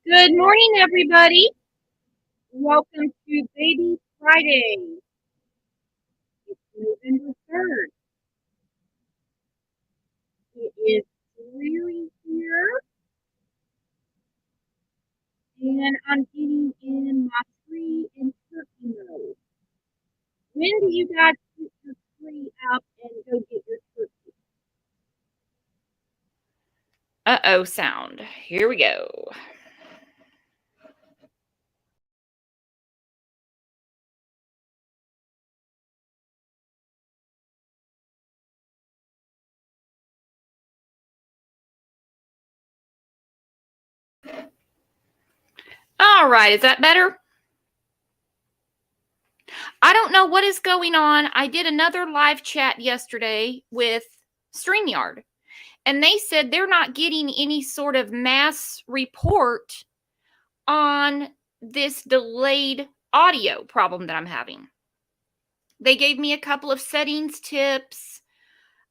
Good morning, everybody. Welcome to Baby Friday. It's November 3rd. It is dreary here, and I'm getting in my tree and turkey mode. When do you guys put your tree up and go get your turkey? Uh-oh sound. Here we go. All right, is that better? I don't know what is going on. I did another live chat yesterday with StreamYard, and they said they're not getting any sort of mass report on this delayed audio problem that I'm having. They gave me a couple of settings tips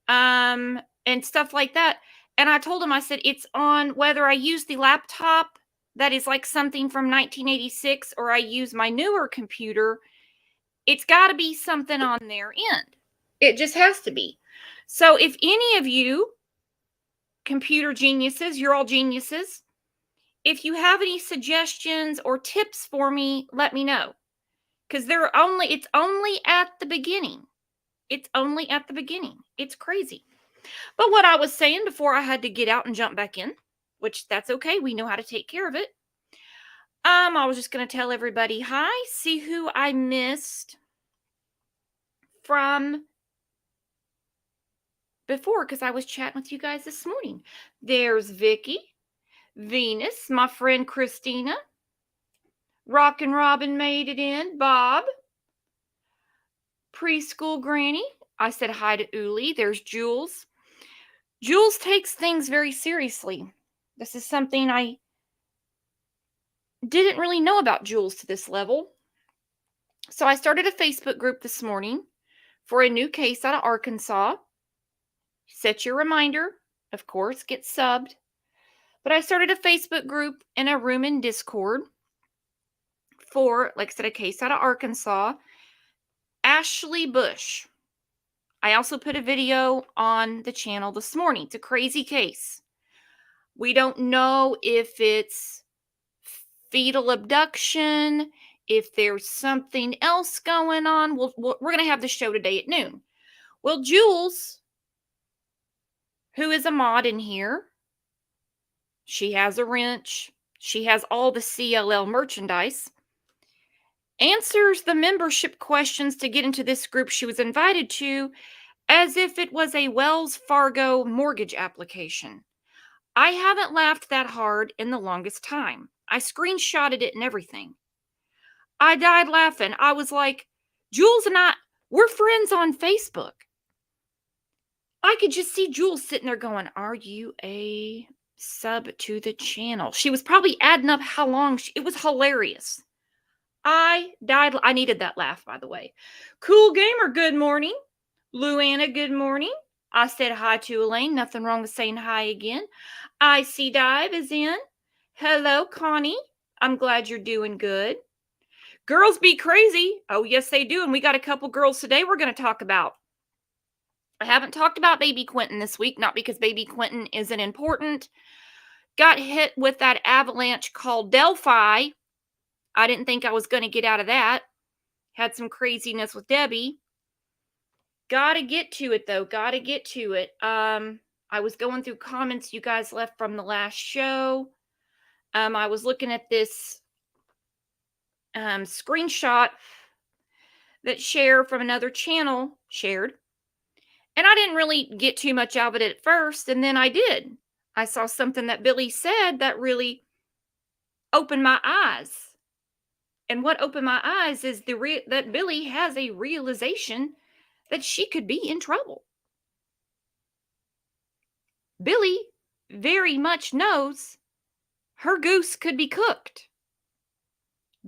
and stuff like that. And I told them, I said, it's on whether I use the laptop that is like something from 1986 or I use my newer computer. It's got to be something on their end. It just has to be. So if any of you computer geniuses, you're all geniuses, if you have any suggestions or tips for me, let me know. Because it's only at the beginning. It's only at the beginning. It's crazy. But what I was saying before I had to get out and jump back in, which that's okay. We know how to take care of it. I was just going to tell everybody hi, see who I missed from before because I was chatting with you guys this morning. There's Vicky, Venus, my friend Christina, Rockin' Robin made it in, Bob, Preschool Granny. I said hi to Uli. There's Jules. Jules takes things very seriously. This is something I didn't really know about Jules to this level. So I started a Facebook group this morning for a new case out of Arkansas. Set your reminder, of course, get subbed. But I started a Facebook group and a room in Discord for, like I said, a case out of Arkansas. Ashley Bush. I also put a video on the channel this morning. It's a crazy case. We don't know if it's fetal abduction, if there's something else going on. We're going to have the show today at noon. Well, Jules, who is a mod in here, she has a wrench. She has all the CLL merchandise. Answers the membership questions to get into this group she was invited to as if it was a Wells Fargo mortgage application. I haven't laughed that hard in the longest time. I screenshotted it and everything. I died laughing. I was like, Jules and I, we're friends on Facebook. I could just see Jules sitting there going, are you a sub to the channel? She was probably adding up how long. It was hilarious. I died. I needed that laugh, by the way. Cool Gamer, good morning. Luana, good morning. I said hi to Elaine. Nothing wrong with saying hi again. Icy Dive is in. Hello, Connie. I'm glad you're doing good. Girls be crazy. Oh, yes, they do. And we got a couple girls today we're going to talk about. I haven't talked about baby Quinton this week, not because baby Quinton isn't important. Got hit with that avalanche called Delphi. I didn't think I was going to get out of that. Had some craziness with Debbie. Gotta get to it, though. Gotta get to it. I was going through comments you guys left from the last show. I was looking at this screenshot that Cher from another channel shared. And I didn't really get too much of it at first, and then I did. I saw something that Billie said that really opened my eyes. And what opened my eyes is that Billie has a realization that she could be in trouble. Billie very much knows her goose could be cooked.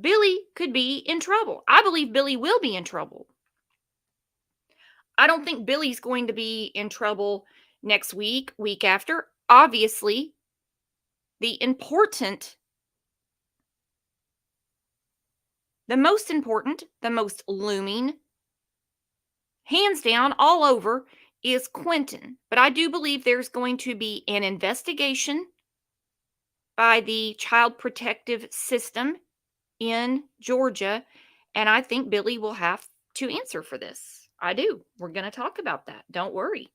Billie could be in trouble. I believe Billie will be in trouble. I don't think Billie's going to be in trouble next week, week after. Obviously, the important The most important, the most looming, hands down, all over, is Quinton. But I do believe there's going to be an investigation by the Child Protective System in Georgia. And I think Billie will have to answer for this. I do. We're going to talk about that. Don't worry.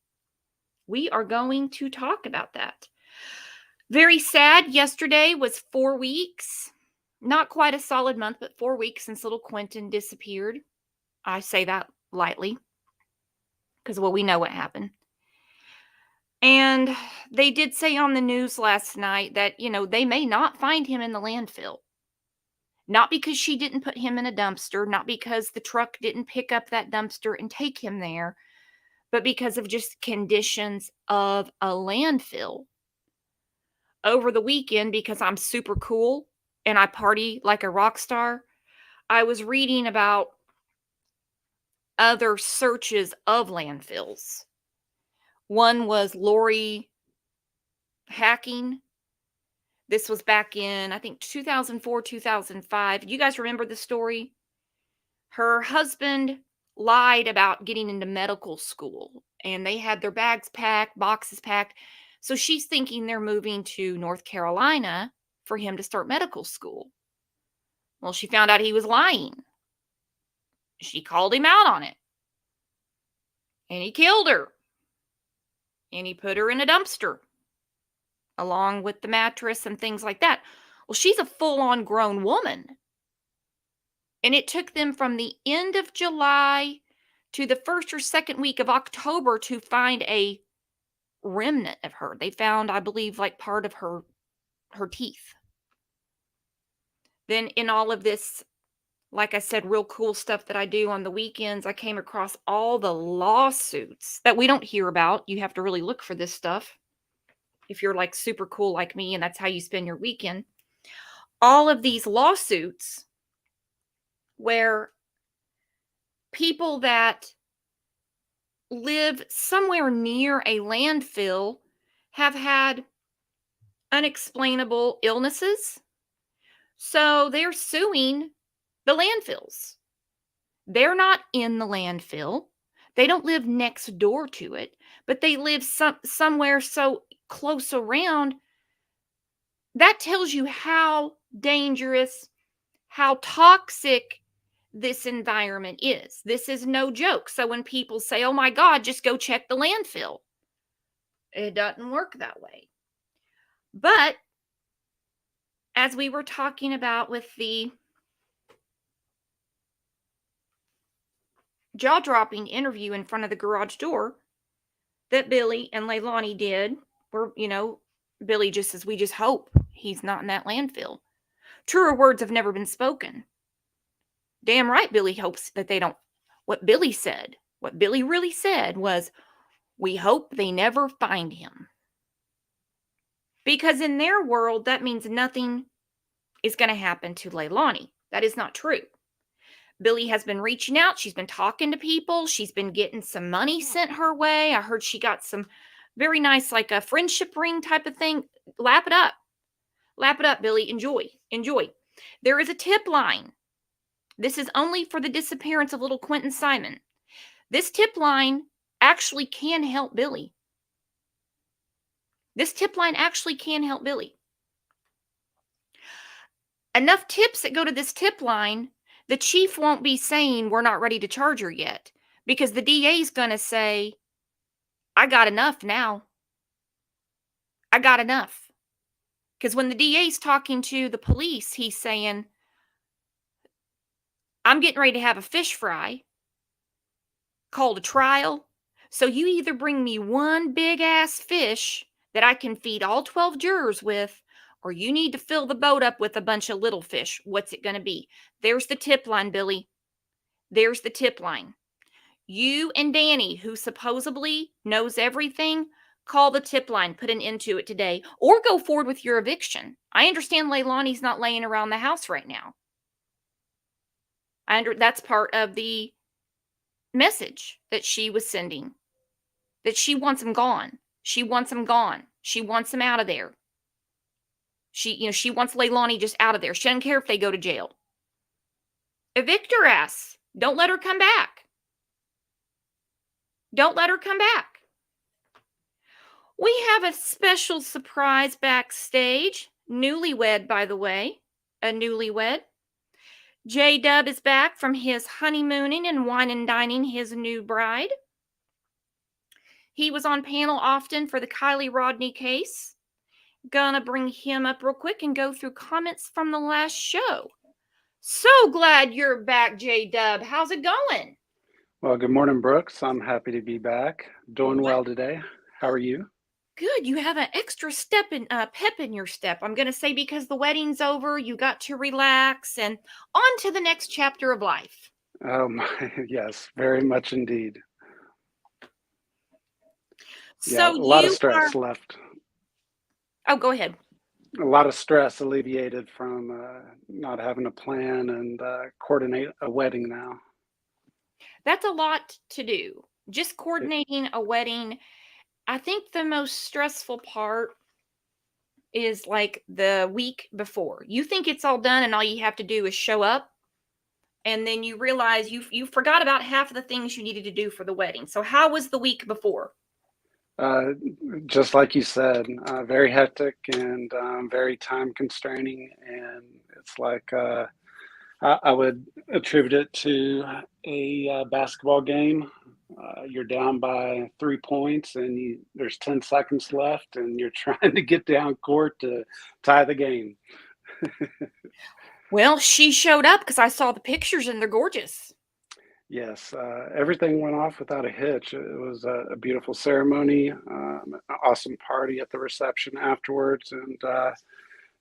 We are going to talk about that. Very sad. Yesterday was 4 weeks. Not quite a solid month, but 4 weeks since little Quinton disappeared. I say that lightly because, well, we know what happened. And they did say on the news last night that, they may not find him in the landfill. Not because she didn't put him in a dumpster, not because the truck didn't pick up that dumpster and take him there, but because of just conditions of a landfill. Over the weekend, because I'm super cool and I party like a rock star, I was reading about other searches of landfills. One was Lori hacking. This was back in, I think, 2004, 2005. You guys remember the story? Her husband lied about getting into medical school, and they had their bags packed, boxes packed. So she's thinking they're moving to North Carolina for him to start medical school. Well, she found out he was lying. She called him out on it. And he killed her. And he put her in a dumpster along with the mattress and things like that. Well, she's a full-on grown woman. And it took them from the end of July to the first or second week of October to find a remnant of her. They found, I believe, like part of her teeth. Then in all of this, like I said, real cool stuff that I do on the weekends, I came across all the lawsuits that we don't hear about. You have to really look for this stuff if you're like super cool like me and that's how you spend your weekend. All of these lawsuits where people that live somewhere near a landfill have had unexplainable illnesses. So they're suing the landfills. They're not in the landfill. They don't live next door to it, but they live somewhere so close around. That tells you how dangerous, how toxic this environment is. This is no joke. So when people say, oh my God, just go check the landfill, it doesn't work that way. But as we were talking about with the jaw-dropping interview in front of the garage door that Billie and Leilani did, where, Billie just says, we just hope he's not in that landfill. Truer words have never been spoken. Damn right, Billie hopes that they don't. What Billie really said was, we hope they never find him. Because in their world, that means nothing is going to happen to Leilani. That is not true. Billie has been reaching out. She's been talking to people. She's been getting some money sent her way. I heard she got some very nice, like a friendship ring type of thing. Lap it up. Lap it up, Billie. Enjoy. Enjoy. There is a tip line. This is only for the disappearance of little Quinton Simon. This tip line actually can help Billie. This tip line actually can help Billie. Enough tips that go to this tip line, the chief won't be saying we're not ready to charge her yet, because the DA is going to say, I got enough now. I got enough. Because when the DA is talking to the police, he's saying, I'm getting ready to have a fish fry called a trial. So you either bring me one big ass fish that I can feed all 12 jurors with, or you need to fill the boat up with a bunch of little fish. What's it going to be? There's the tip line, Billie. There's the tip line. You and Danny, who supposedly knows everything, call the tip line, put an end to it today, or go forward with your eviction. I understand Leilani's not laying around the house right now. That's part of the message that she was sending, that she wants him gone. She wants him gone. She wants him out of there. She wants Leilani just out of there. She doesn't care if they go to jail. Evict her ass. Don't let her come back. Don't let her come back. We have a special surprise backstage. Newlywed, by the way. A newlywed. J-Dub is back from his honeymooning and wine and dining his new bride. He was on panel often for the Kylie Rodney case. Gonna bring him up real quick and go through comments from the last show. So glad you're back, J-Dub. How's it going? Well, good morning, Brooks. I'm happy to be back. Doing What? well today. How are you? Good. You have an extra step in pep in your step. I'm gonna say because the wedding's over, you got to relax and on to the next chapter of life. Oh my, yes, very much indeed. Yeah, So a lot of you are. stress left. Oh, go ahead. A lot of stress alleviated from not having a plan and coordinate a wedding now. That's a lot to do. Just coordinating a wedding. I think the most stressful part is like the week before. You think it's all done and all you have to do is show up, and then you realize you forgot about half of the things you needed to do for the wedding. So how was the week before? Uh, just like you said, very hectic and very time constraining. And it's like I would attribute it to a basketball game. You're down by 3 points and there's 10 seconds left and you're trying to get down court to tie the game. Well, she showed up because I saw the pictures and they're gorgeous. Yes, everything went off without a hitch. It was a beautiful ceremony, an awesome party at the reception afterwards, and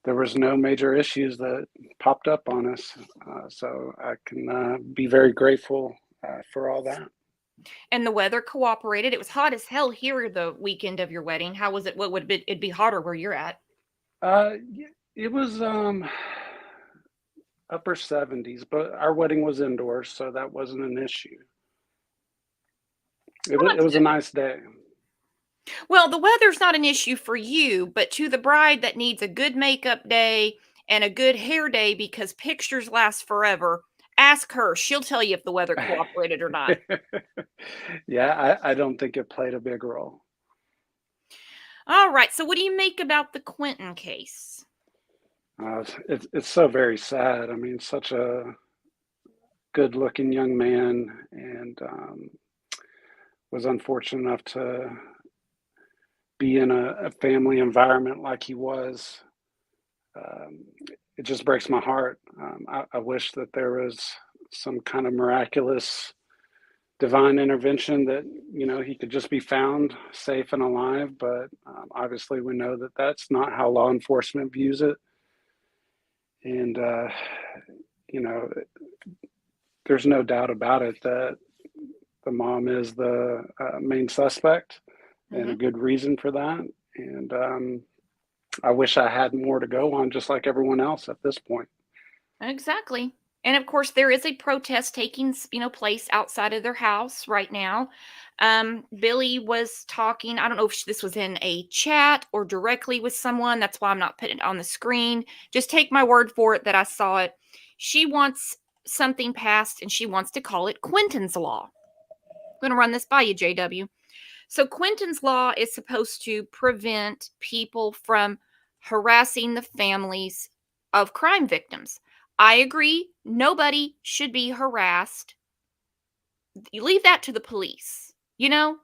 there was no major issues that popped up on us. So I can be very grateful for all that. And the weather cooperated. It was hot as hell here the weekend of your wedding. How was it? What would it'd be hotter where you're at? It was upper 70s, but our wedding was indoors, so that wasn't an issue. It was a nice day. Well, the weather's not an issue for you, but to the bride that needs a good makeup day and a good hair day because pictures last forever, ask her. She'll tell you if the weather cooperated or not. Yeah, I don't think it played a big role. All right. So, what do you make about the Quinton case? It's so very sad. I mean, such a good-looking young man, and was unfortunate enough to be in a family environment like he was. It just breaks my heart. I wish that there was some kind of miraculous divine intervention that he could just be found safe and alive. But obviously, we know that that's not how law enforcement views it. And there's no doubt about it that the mom is the main suspect, and a good reason for that. And I wish I had more to go on, just like everyone else at this point. Exactly. And of course, there is a protest taking, place outside of their house right now. Billie was talking. I don't know if this was in a chat or directly with someone. That's why I'm not putting it on the screen. Just take my word for it that I saw it. She wants something passed, and she wants to call it Quinton's Law. I'm going to run this by you, JW. So Quinton's Law is supposed to prevent people from harassing the families of crime victims. I agree. Nobody should be harassed. You leave that to the police, Now,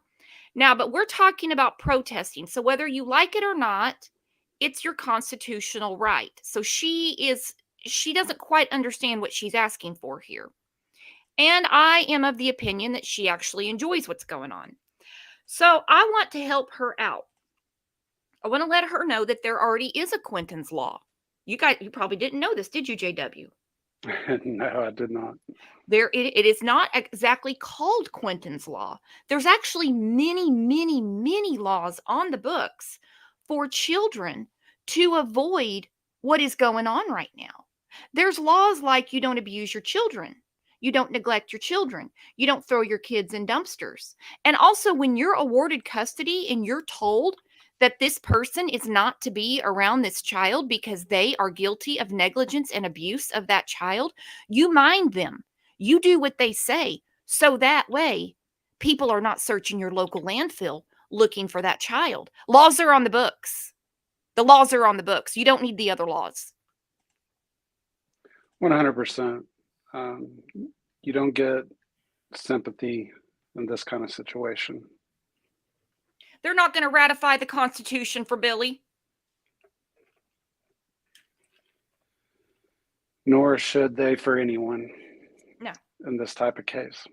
but we're talking about protesting. So whether you like it or not, it's your constitutional right. So she doesn't quite understand what she's asking for here. And I am of the opinion that she actually enjoys what's going on. So I want to help her out. I want to let her know that there already is a Quinton's Law. You probably didn't know this, did you, JW? No, I did not. It is not exactly called Quinton's Law. There's actually many, many, many laws on the books for children to avoid what is going on right now. There's laws like you don't abuse your children. You don't neglect your children. You don't throw your kids in dumpsters. And also, when you're awarded custody and you're told that this person is not to be around this child because they are guilty of negligence and abuse of that child, you mind them. You do what they say. So that way, people are not searching your local landfill looking for that child. Laws are on the books. The laws are on the books. You don't need the other laws. 100%. You don't get sympathy in this kind of situation. They're not going to ratify the Constitution for Billie. Nor should they for anyone. No. In this type of case.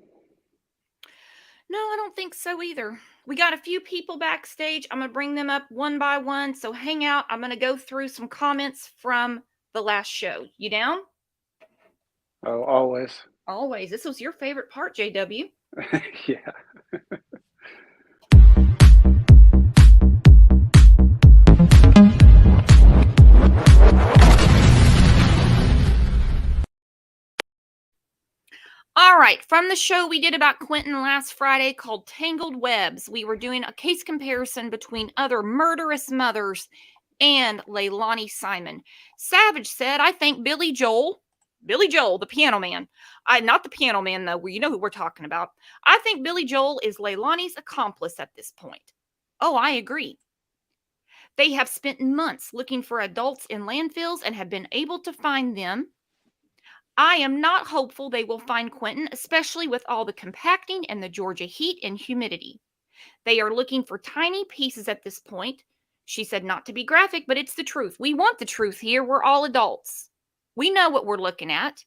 No, I don't think so either. We got a few people backstage. I'm going to bring them up one by one. So hang out. I'm going to go through some comments from the last show. You down? Oh, always. Always. This was your favorite part, JW. Yeah. All right, from the show we did about Quinton last Friday called Tangled Webs, we were doing a case comparison between other murderous mothers and Leilani Simon. Savage said, I think Billy Joel, the piano man, not the piano man though, you know who we're talking about. I think Billy Joel is Leilani's accomplice at this point. Oh, I agree. They have spent months looking for adults in landfills and have been able to find them. I am not hopeful they will find Quinton, especially with all the compacting and the Georgia heat and humidity. They are looking for tiny pieces at this point. She said not to be graphic, but it's the truth. We want the truth here. We're all adults. We know what we're looking at.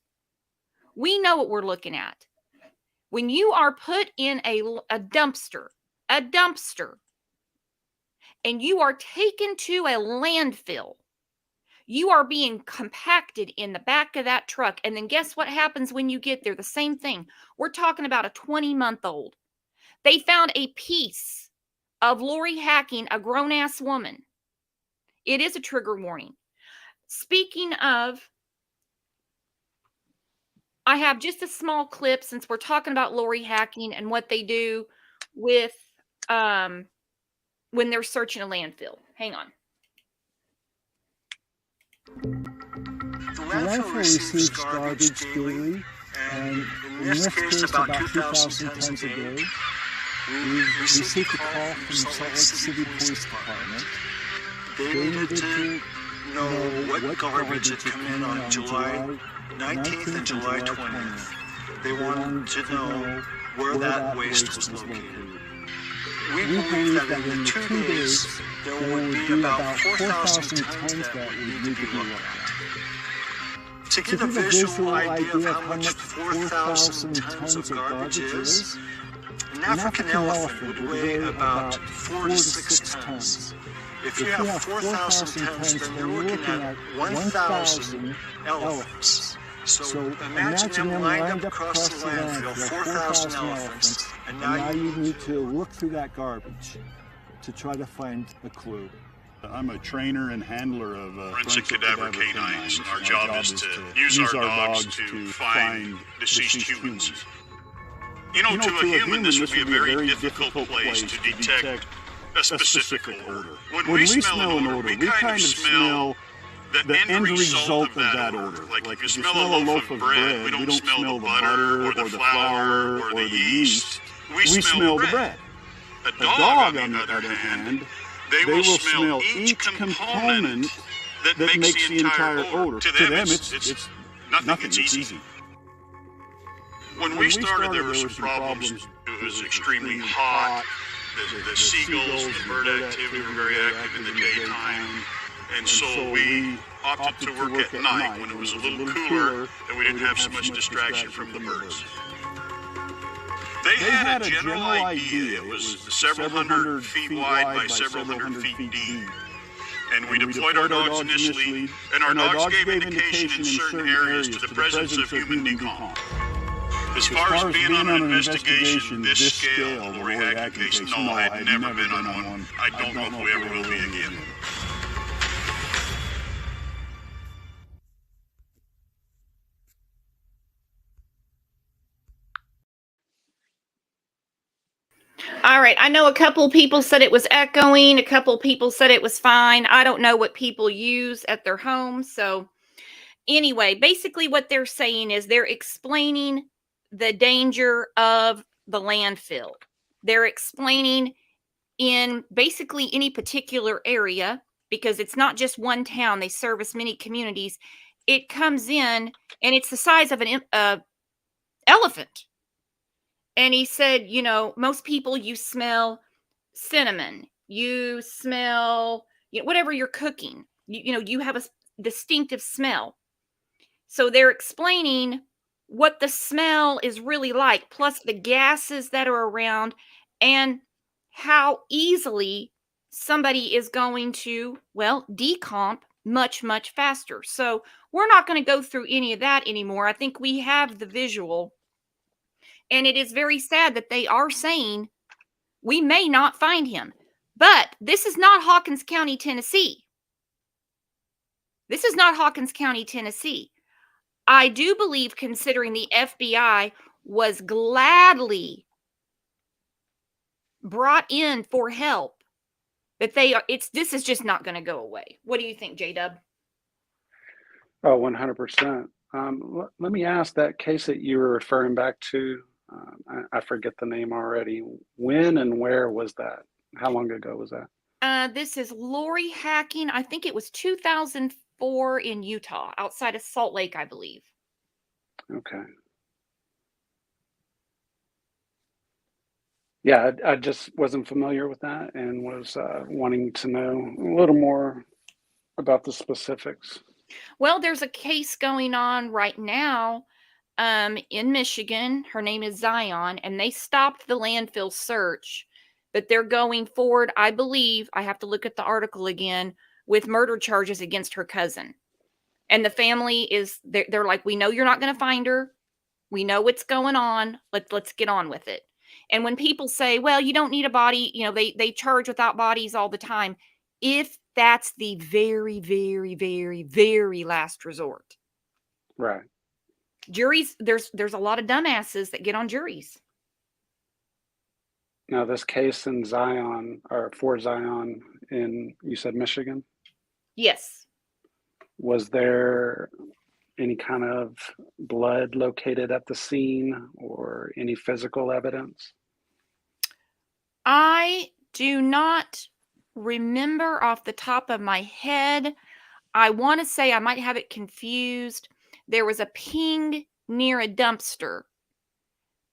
We know what we're looking at. When you are put in a dumpster, and you are taken to a landfill, you are being compacted in the back of that truck. And then guess what happens when you get there? The same thing. We're talking about a 20-month-old. They found a piece of Lori hacking a grown-ass woman. It is a trigger warning. Speaking of, I have just a small clip since we're talking about Lori hacking and what they do with when they're searching a landfill. Hang on. The landfill receives garbage daily, and in this case about 2,000 tons a day. We received a call from Salt Lake City Police Department. They needed to know what garbage had come in on July 19th and July 20th. They wanted to know where that waste was located. We believe that in the 2 days, there would be about 4,000 tons that would need to be looked at. To get a visual idea of how much 4,000 tons of garbage is, an African elephant would weigh about 4 to 6 tons. If you have 4,000 tons, then you're looking at 1,000 elephants. So imagine them lined up across the landfill, 4,000 elephants, and now you need to look through that garbage to try to find a clue. I'm a trainer and handler of forensic cadaver canines, and our job is to use our dogs to find deceased humans. You know, to a human, this would be a very difficult place to detect a specific odor. When we smell an odor, we kind of smell the end result of that odor. Like if you smell a loaf of bread, we don't smell the butter or the flour or the yeast. We smell the bread. A dog, on the other hand, they will smell each component that makes the entire odor. To them, it's nothing. It's easy. When we started, there were some problems. It was extremely hot. The seagulls, the bird activity were very active in the daytime. And so we opted to work at night when it was a little cooler and we didn't have so much distraction from the birds. They had a general idea. It was several hundred feet wide by several hundred feet deep. And we deployed our dogs initially, and our dogs gave indication in certain areas to the presence of human decomp. As far as being on an investigation this scale, the Lori hacking case, no, I had never been on one. I don't know if we ever will be again. All right. I know a couple people said it was echoing. A couple people said it was fine. I don't know what people use at their homes. So anyway, basically what they're saying is they're explaining the danger of the landfill. They're explaining in basically any particular area, because it's not just one town. They service many communities. It comes in and it's the size of an elephant. And he said, you know, most people, you smell cinnamon, you smell, you know, whatever you're cooking, you know, you have a distinctive smell. So they're explaining what the smell is really like, plus the gases that are around, and how easily somebody is going to, well, decomp much, much faster. So we're not going to go through any of that anymore. I think we have the visual. And it is very sad that they are saying we may not find him. But this is not Hawkins County, Tennessee. This is not Hawkins County, Tennessee. I do believe, considering the FBI was gladly brought in for help, that this is just not going to go away. What do you think, J-Dub? Oh, 100%. Let me ask, that case that you were referring back to, I forget the name already. When and where was that? How long ago was that? This is Lori hacking. I think it was 2004 in Utah, outside of Salt Lake, I believe. Okay. Yeah, I just wasn't familiar with that and was wanting to know a little more about the specifics. Well, there's a case going on right now in Michigan. Her name is Zion, and they stopped the landfill search, but they're going forward, I believe, I have to look at the article again, with murder charges against her cousin. And the family is, they're like, we know you're not going to find her. We know what's going on. Let's get on with it. And when people say, well, you don't need a body, you know, they charge without bodies all the time. If that's the very, very, very, very last resort. Right. Juries, there's a lot of dumbasses that get on juries. Now, this case in Zion, or for Zion in, you said Michigan? Yes. Was there any kind of blood located at the scene or any physical evidence? I do not remember off the top of my head. I want to say, I might have it confused. There was a ping near a dumpster.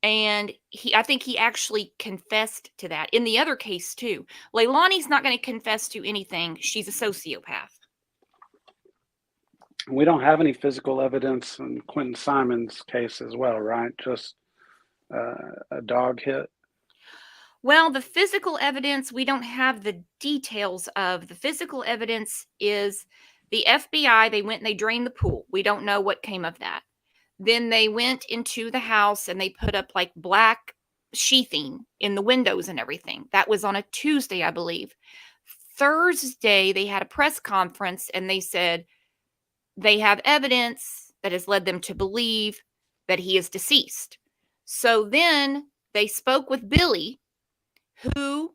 And I think he actually confessed to that. In the other case, too. Leilani's not going to confess to anything. She's a sociopath. We don't have any physical evidence in Quinton Simon's case as well, right? Just a dog hit? Well, the physical evidence, we don't have the details of. The physical evidence is the FBI, they went and they drained the pool. We don't know what came of that. Then they went into the house and they put up like black sheathing in the windows and everything. That was on a Tuesday, I believe. Thursday, they had a press conference and they said they have evidence that has led them to believe that he is deceased. So then they spoke with Billie, who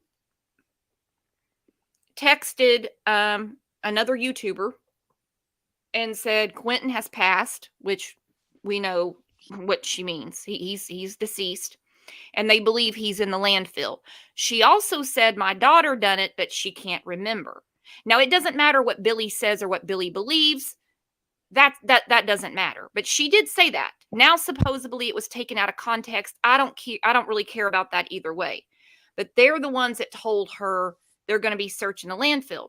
texted another YouTuber and said Quinton has passed, which we know what she means. He's deceased, and they believe he's in the landfill. She also said my daughter done it, but she can't remember. Now, it doesn't matter what Billie says or what Billie believes. That doesn't matter. But she did say that. Now, supposedly, it was taken out of context. I don't really care about that either way. But they're the ones that told her they're going to be searching the landfill.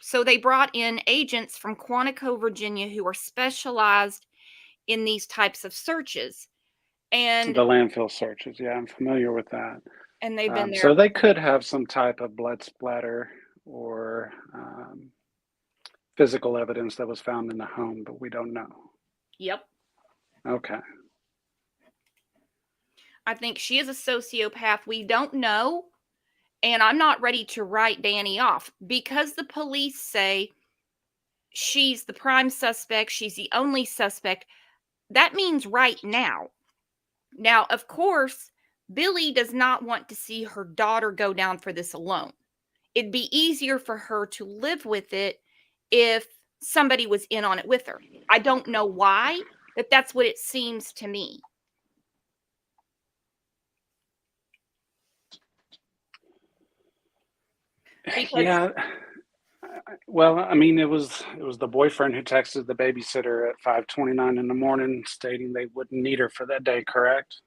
So they brought in agents from Quantico, Virginia, who are specialized in these types of searches. And the landfill searches, yeah, I'm familiar with that. And they've been there. So they could have some type of blood splatter or physical evidence that was found in the home, but we don't know. Yep. Okay. I think she is a sociopath. We don't know. And I'm not ready to write Danny off because the police say she's the prime suspect. She's the only suspect. That means right now. Now, of course, Billie does not want to see her daughter go down for this alone. It'd be easier for her to live with it if somebody was in on it with her. I don't know why, but that's what it seems to me. Because Yeah. Well, I mean, it was the boyfriend who texted the babysitter at 5:29 in the morning, stating they wouldn't need her for that day. Correct?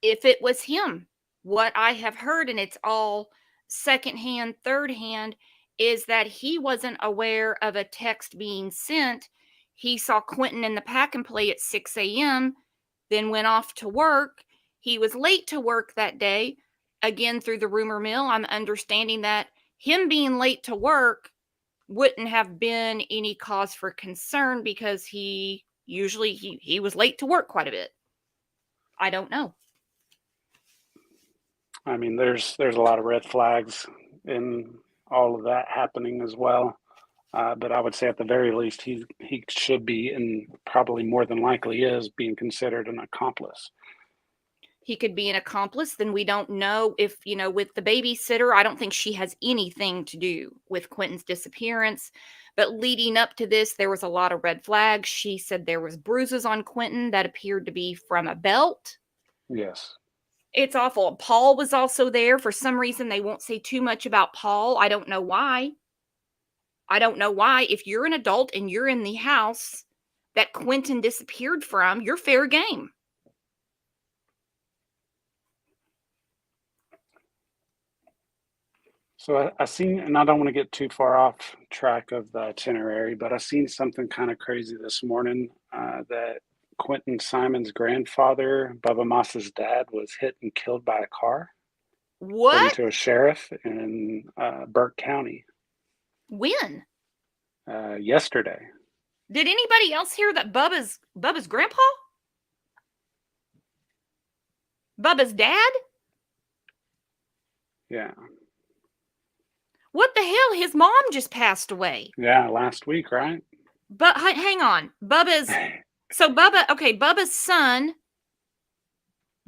if it was him, what I have heard, and it's all secondhand, third hand, is that he wasn't aware of a text being sent. He saw Quinton in the pack and play at 6 a.m., then went off to work. He was late to work that day. Again, through the rumor mill, I'm understanding that him being late to work wouldn't have been any cause for concern because he usually he was late to work quite a bit. I don't know. I mean, there's a lot of red flags in all of that happening as well. But I would say at the very least, he should be, and probably more than likely is, being considered an accomplice. He could be an accomplice. Then we don't know if, with the babysitter, I don't think she has anything to do with Quinton's disappearance. But leading up to this, there was a lot of red flags. She said there was bruises on Quinton that appeared to be from a belt. Yes. It's awful. Paul was also there. For some reason, they won't say too much about Paul. I don't know why. If you're an adult and you're in the house that Quinton disappeared from, you're fair game. So I seen, and I don't want to get too far off track of the itinerary, but I seen something kind of crazy this morning, that Quinton Simon's grandfather, Bubba Moss's dad, was hit and killed by a car, according What? to a sheriff in Burke County When? yesterday. Did anybody else hear that Bubba's grandpa? Bubba's dad? Yeah. What the hell? His mom just passed away. Yeah, last week, right? But hang on. Bubba's son,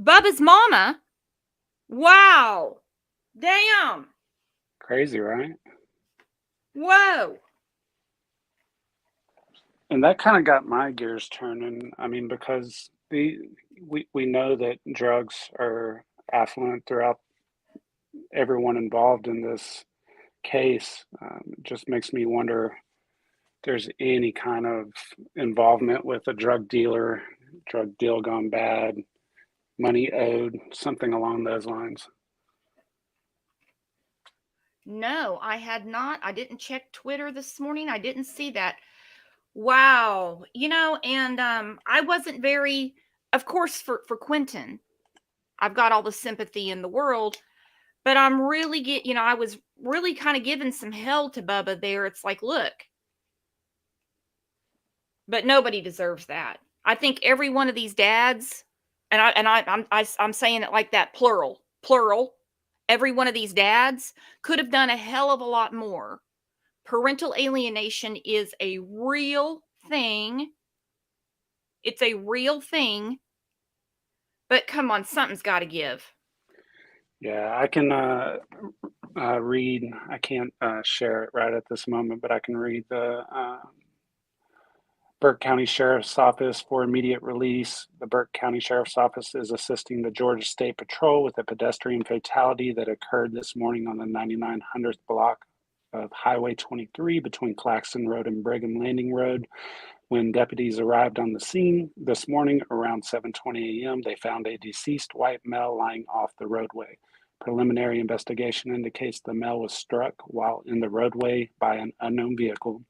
Bubba's mama. Wow. Damn. Crazy, right? Whoa. And that kind of got my gears turning. I mean, because we know that drugs are affluent throughout everyone involved in this case. It just makes me wonder if there's any kind of involvement with a drug dealer, drug deal gone bad, money owed, something along those lines. No, I had not. I didn't check Twitter this morning. I didn't see that. Wow. And I wasn't very, of course, for Quinton, I've got all the sympathy in the world, but I'm really I was really kind of giving some hell to Bubba there. It's like, look, but nobody deserves that. I think every one of these dads, and I'm saying it like that, plural. Every one of these dads could have done a hell of a lot more. Parental alienation is a real thing. It's a real thing. But come on, something's got to give. Yeah, I can read. I can't share it right at this moment, but I can read the Burke County Sheriff's Office for immediate release. The Burke County Sheriff's Office is assisting the Georgia State Patrol with a pedestrian fatality that occurred this morning on the 9900th block of Highway 23 between Claxton Road and Brigham Landing Road. When deputies arrived on the scene this morning around 7:20 a.m., they found a deceased white male lying off the roadway. Preliminary investigation indicates the male was struck while in the roadway by an unknown vehicle.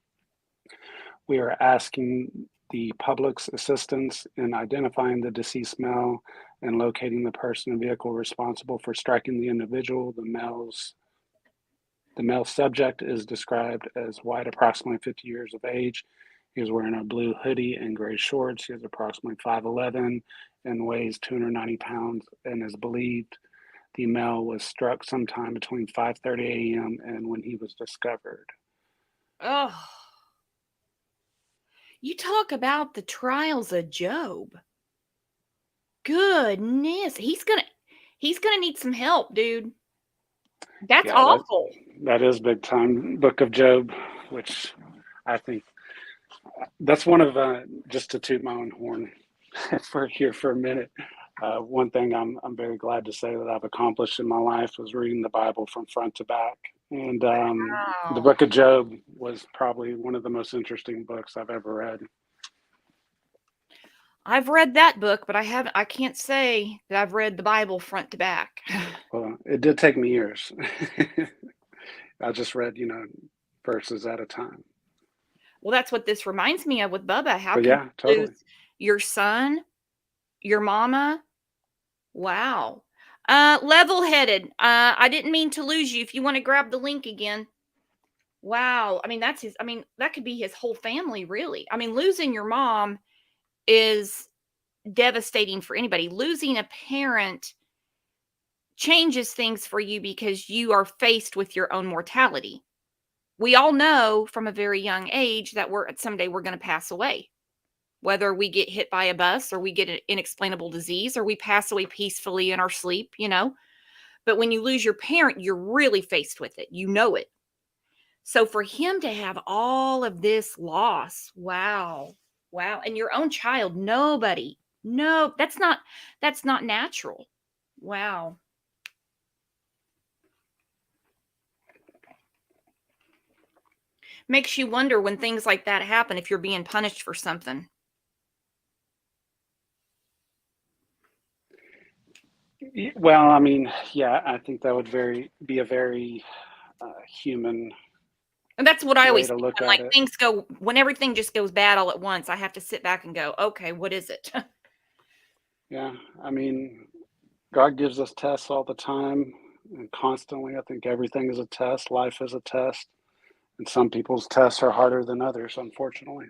We are asking the public's assistance in identifying the deceased male and locating the person and vehicle responsible for striking the individual. The male subject is described as white, approximately 50 years of age. He is wearing a blue hoodie and gray shorts. He is approximately 5'11" and weighs 290 pounds, and is believed the male was struck sometime between 5:30 a.m. and when he was discovered. Oh. You talk about the trials of Job. Goodness. He's He's going to need some help, dude. That's Yeah, awful. that is big time. Book of Job, which I think that's one of, just to toot my own horn for here for a minute. One thing I'm very glad to say that I've accomplished in my life was reading the Bible from front to back. And the Wow. Book of Job was probably one of the most interesting books I've ever read. I've read that book, but I can't say that I've read the Bible front to back. Well, it did take me years. I just read, verses at a time. Well, that's what this reminds me of with Bubba. How But can yeah, you totally. lose your son, your mama? Wow. Level-headed. I didn't mean to lose you. If you want to grab the link again. Wow. I mean, that could be his whole family, really. I mean, losing your mom is devastating for anybody. Losing a parent changes things for you because you are faced with your own mortality. We all know from a very young age that someday we're going to pass away. Whether we get hit by a bus or we get an inexplainable disease or we pass away peacefully in our sleep, But when you lose your parent, you're really faced with it. You know it. So for him to have all of this loss, wow. Wow. And your own child, nobody. No, that's not natural. Wow. Makes you wonder when things like that happen if you're being punished for something. Well, I mean, yeah, I think that would be a very human And that's what I way always to think look when at it. when everything just goes bad all at once, I have to sit back and go, okay, what is it? Yeah, I mean, God gives us tests all the time and constantly. I think everything is a test. Life is a test. And some people's tests are harder than others, unfortunately.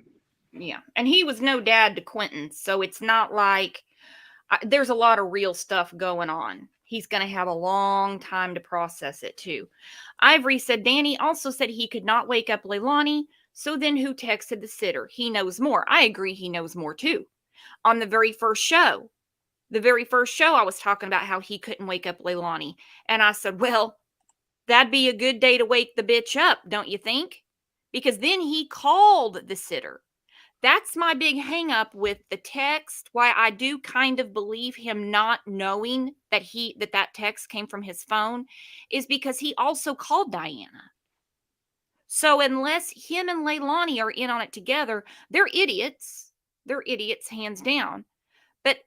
Yeah. And he was no dad to Quinton. So it's not like there's a lot of real stuff going on. He's going to have a long time to process it too. Ivory said Danny also said he could not wake up Leilani. So then who texted the sitter? He knows more. I agree. He knows more too. On the very first show, I was talking about how he couldn't wake up Leilani. And I said, well, that'd be a good day to wake the bitch up, don't you think? Because then he called the sitter. That's my big hang up with the text. Why I do kind of believe him not knowing that that text came from his phone is because he also called Diana. So unless him and Leilani are in on it together, they're idiots. They're idiots, hands down. But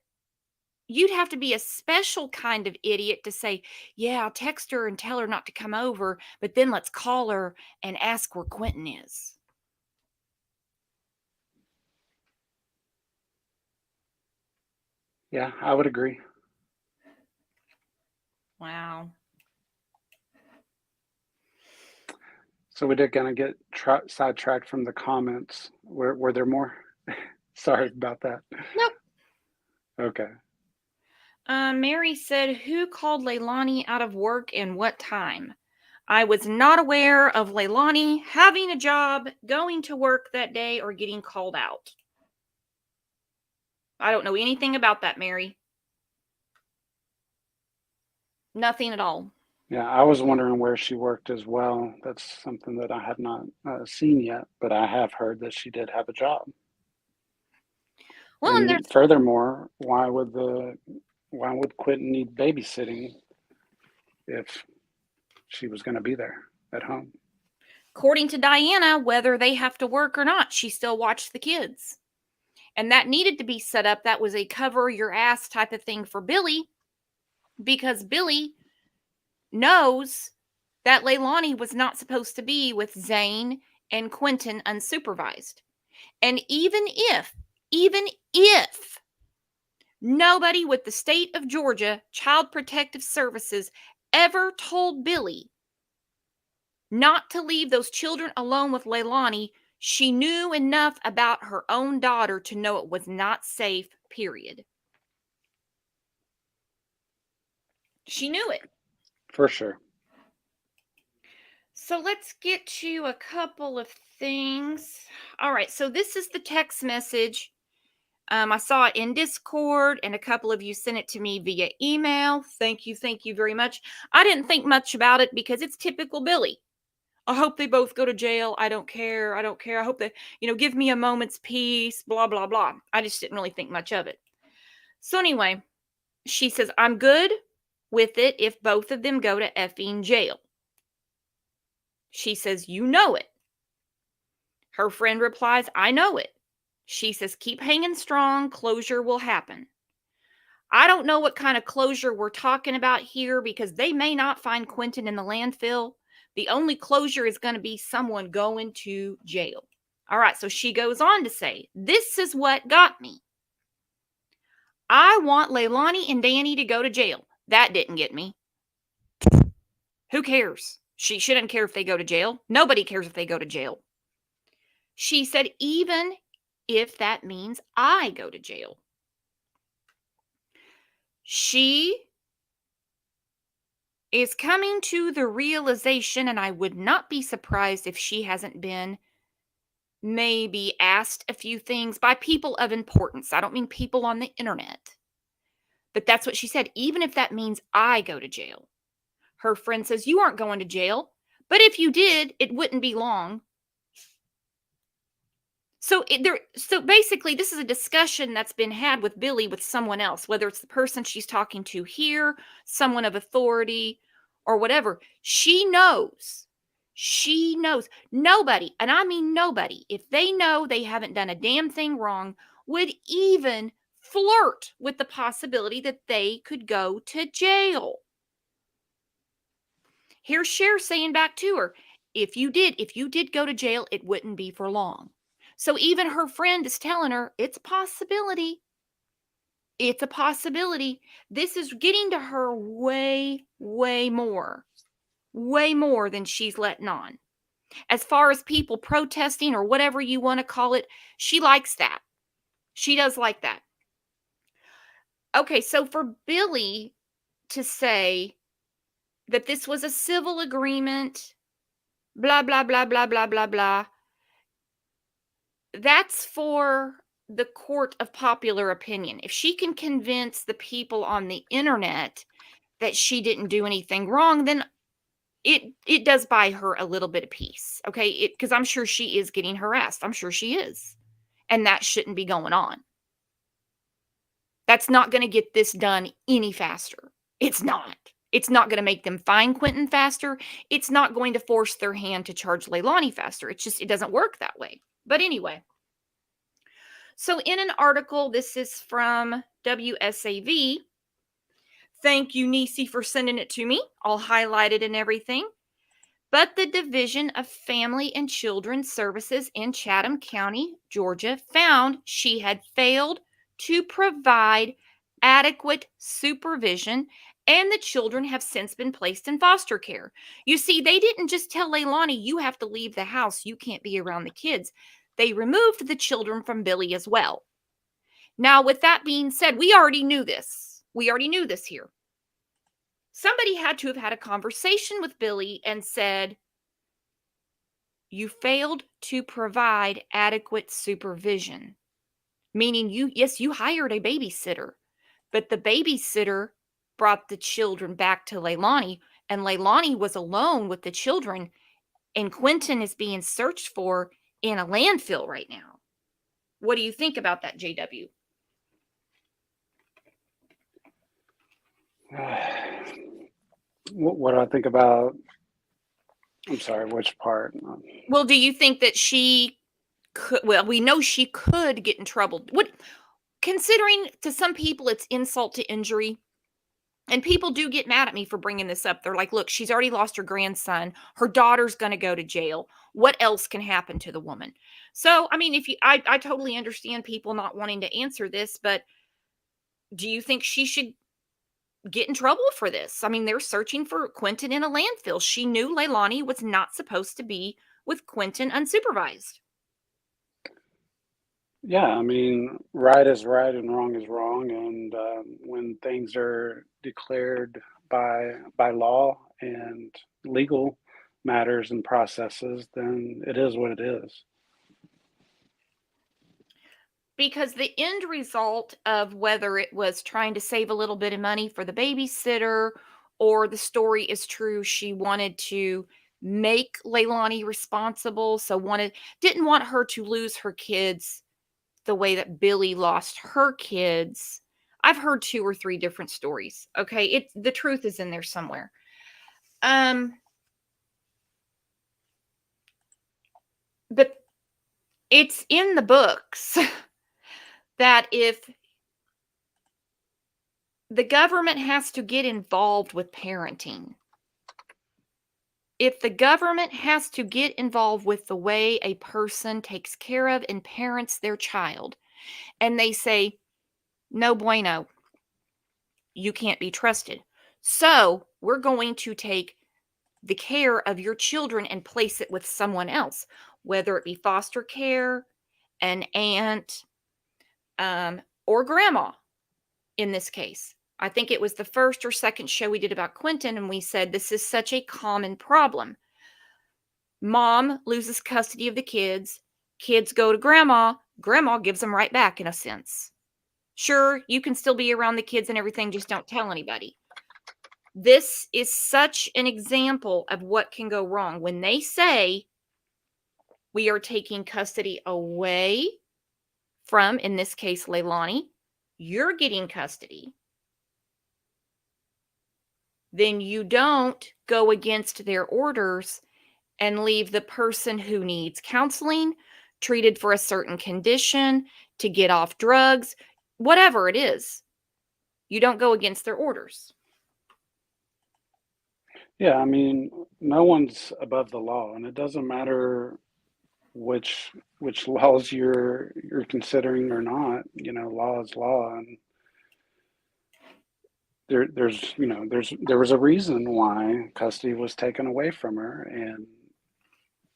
you'd have to be a special kind of idiot to say, yeah, I'll text her and tell her not to come over, but then let's call her and ask where Quinton is. Yeah, I would agree. Wow. So we did kind of get sidetracked from the comments. Were there more? Sorry about that. Nope. Okay. Mary said, who called Leilani out of work and what time? I was not aware of Leilani having a job, going to work that day, or getting called out. I don't know anything about that, Mary. Nothing at all. Yeah, I was wondering where she worked as well. That's something that I have not seen yet, but I have heard that she did have a job. Well, and furthermore, why would Quinton need babysitting if she was going to be there at home? According to Diana, whether they have to work or not, she still watched the kids. And that needed to be set up. That was a cover your ass type of thing for Billie, because Billie knows that Leilani was not supposed to be with Zane and Quinton unsupervised. And even if nobody with the state of Georgia Child Protective Services ever told Billie not to leave those children alone with Leilani, she knew enough about her own daughter to know it was not safe, period. She knew it. For sure. So let's get to a couple of things. All right, so this is the text message I saw it in Discord, and a couple of you sent it to me via email. Thank you very much. I didn't think much about it because it's typical Billie. I hope they both go to jail. I don't care. I don't care. I hope they, give me a moment's peace, blah, blah, blah. I just didn't really think much of it. So anyway, she says, I'm good with it if both of them go to effing jail. She says, you know it. Her friend replies, I know it. She says, keep hanging strong. Closure will happen. I don't know what kind of closure we're talking about here because they may not find Quinton in the landfill. The only closure is going to be someone going to jail. All right, so she goes on to say, this is what got me. I want Leilani and Danny to go to jail. That didn't get me. Who cares? She shouldn't care if they go to jail. Nobody cares if they go to jail. She said, even if that means I go to jail. She is coming to the realization, and I would not be surprised if she hasn't been maybe asked a few things by people of importance. I don't mean people on the internet. But that's what she said, even if that means I go to jail. Her friend says, you aren't going to jail, but if you did, it wouldn't be long. So basically, this is a discussion that's been had with Billie with someone else, whether it's the person she's talking to here, someone of authority, or whatever. She knows. Nobody, and I mean nobody, if they know they haven't done a damn thing wrong, would even flirt with the possibility that they could go to jail. Here's Cher saying back to her, if you did go to jail, it wouldn't be for long. So even her friend is telling her it's a possibility. It's a possibility. This is getting to her way more than she's letting on. As far as people protesting or whatever you want to call it, she likes that. She does like that. Okay, so for Billie to say that this was a civil agreement, blah, blah, blah, blah, blah, blah, blah, that's for the court of popular opinion. If she can convince the people on the internet that she didn't do anything wrong, then it does buy her a little bit of peace, okay? Because I'm sure she is getting harassed. I'm sure she is. And that shouldn't be going on. That's not going to get this done any faster. It's not. It's not going to make them find Quinton faster. It's not going to force their hand to charge Leilani faster. It doesn't work that way. But anyway, so in an article, this is from WSAV. Thank you, Nisi, for sending it to me. I'll highlight it and everything. But the Division of Family and Children's Services in Chatham County, Georgia, found she had failed to provide adequate supervision, and the children have since been placed in foster care. You see, they didn't just tell Leilani, you have to leave the house, you can't be around the kids. They removed the children from Billie as well. Now, with that being said, we already knew this. We already knew this here. Somebody had to have had a conversation with Billie and said, you failed to provide adequate supervision. Meaning you hired a babysitter, but the babysitter brought the children back to Leilani, and Leilani was alone with the children, and Quinton is being searched for in a landfill right now. What do you think about that, JW? What do I think about? I'm sorry, which part? Well, do you think that she could? Well, we know she could get in trouble. What, considering to some people it's insult to injury, and people do get mad at me for bringing this up. They're like, look, she's already lost her grandson. Her daughter's going to go to jail. What else can happen to the woman? So, I mean, I totally understand people not wanting to answer this, but do you think she should get in trouble for this? I mean, they're searching for Quinton in a landfill. She knew Leilani was not supposed to be with Quinton unsupervised. Yeah, I mean, right is right and wrong is wrong, and when things are declared by law and legal matters and processes, then it is what it is. Because the end result of whether it was trying to save a little bit of money for the babysitter or the story is true, she wanted to make Leilani responsible, so didn't want her to lose her kids the way that Billie lost her kids. I've heard 2 or 3 different stories. Okay, the truth is in there somewhere. But it's in the books that if the government has to get involved with parenting, if the government has to get involved with the way a person takes care of and parents their child, and they say, no bueno, you can't be trusted. So we're going to take the care of your children and place it with someone else, whether it be foster care, an aunt, or grandma in this case. I think it was the first or second show we did about Quinton, and we said this is such a common problem. Mom loses custody of the kids. Kids go to grandma. Grandma gives them right back, in a sense. Sure, you can still be around the kids and everything, just don't tell anybody. This is such an example of what can go wrong. When they say we are taking custody away from, in this case, Leilani, you're getting custody, then you don't go against their orders and leave the person who needs counseling, treated for a certain condition, to get off drugs, whatever it is. You don't go against their orders. Yeah, I mean, no one's above the law, and it doesn't matter which laws you're considering or not. You know, law is law, and there was a reason why custody was taken away from her, and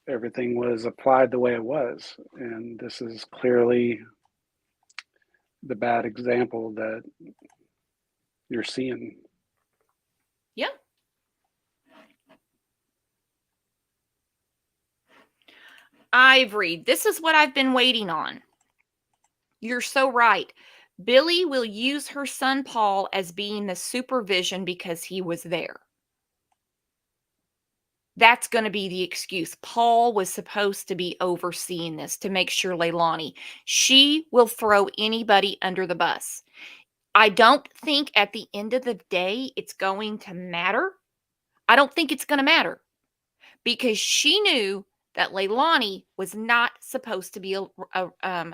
everything was applied the way it was. And this is clearly the bad example that you're seeing. Yeah. Ivory, this is what I've been waiting on. You're so right. Billie will use her son Paul as being the supervision because he was there. That's going to be the excuse. Paul was supposed to be overseeing this to make sure Leilani. She will throw anybody under the bus. I don't think at the end of the day it's going to matter. I don't think it's going to matter because she knew that Leilani was not supposed to be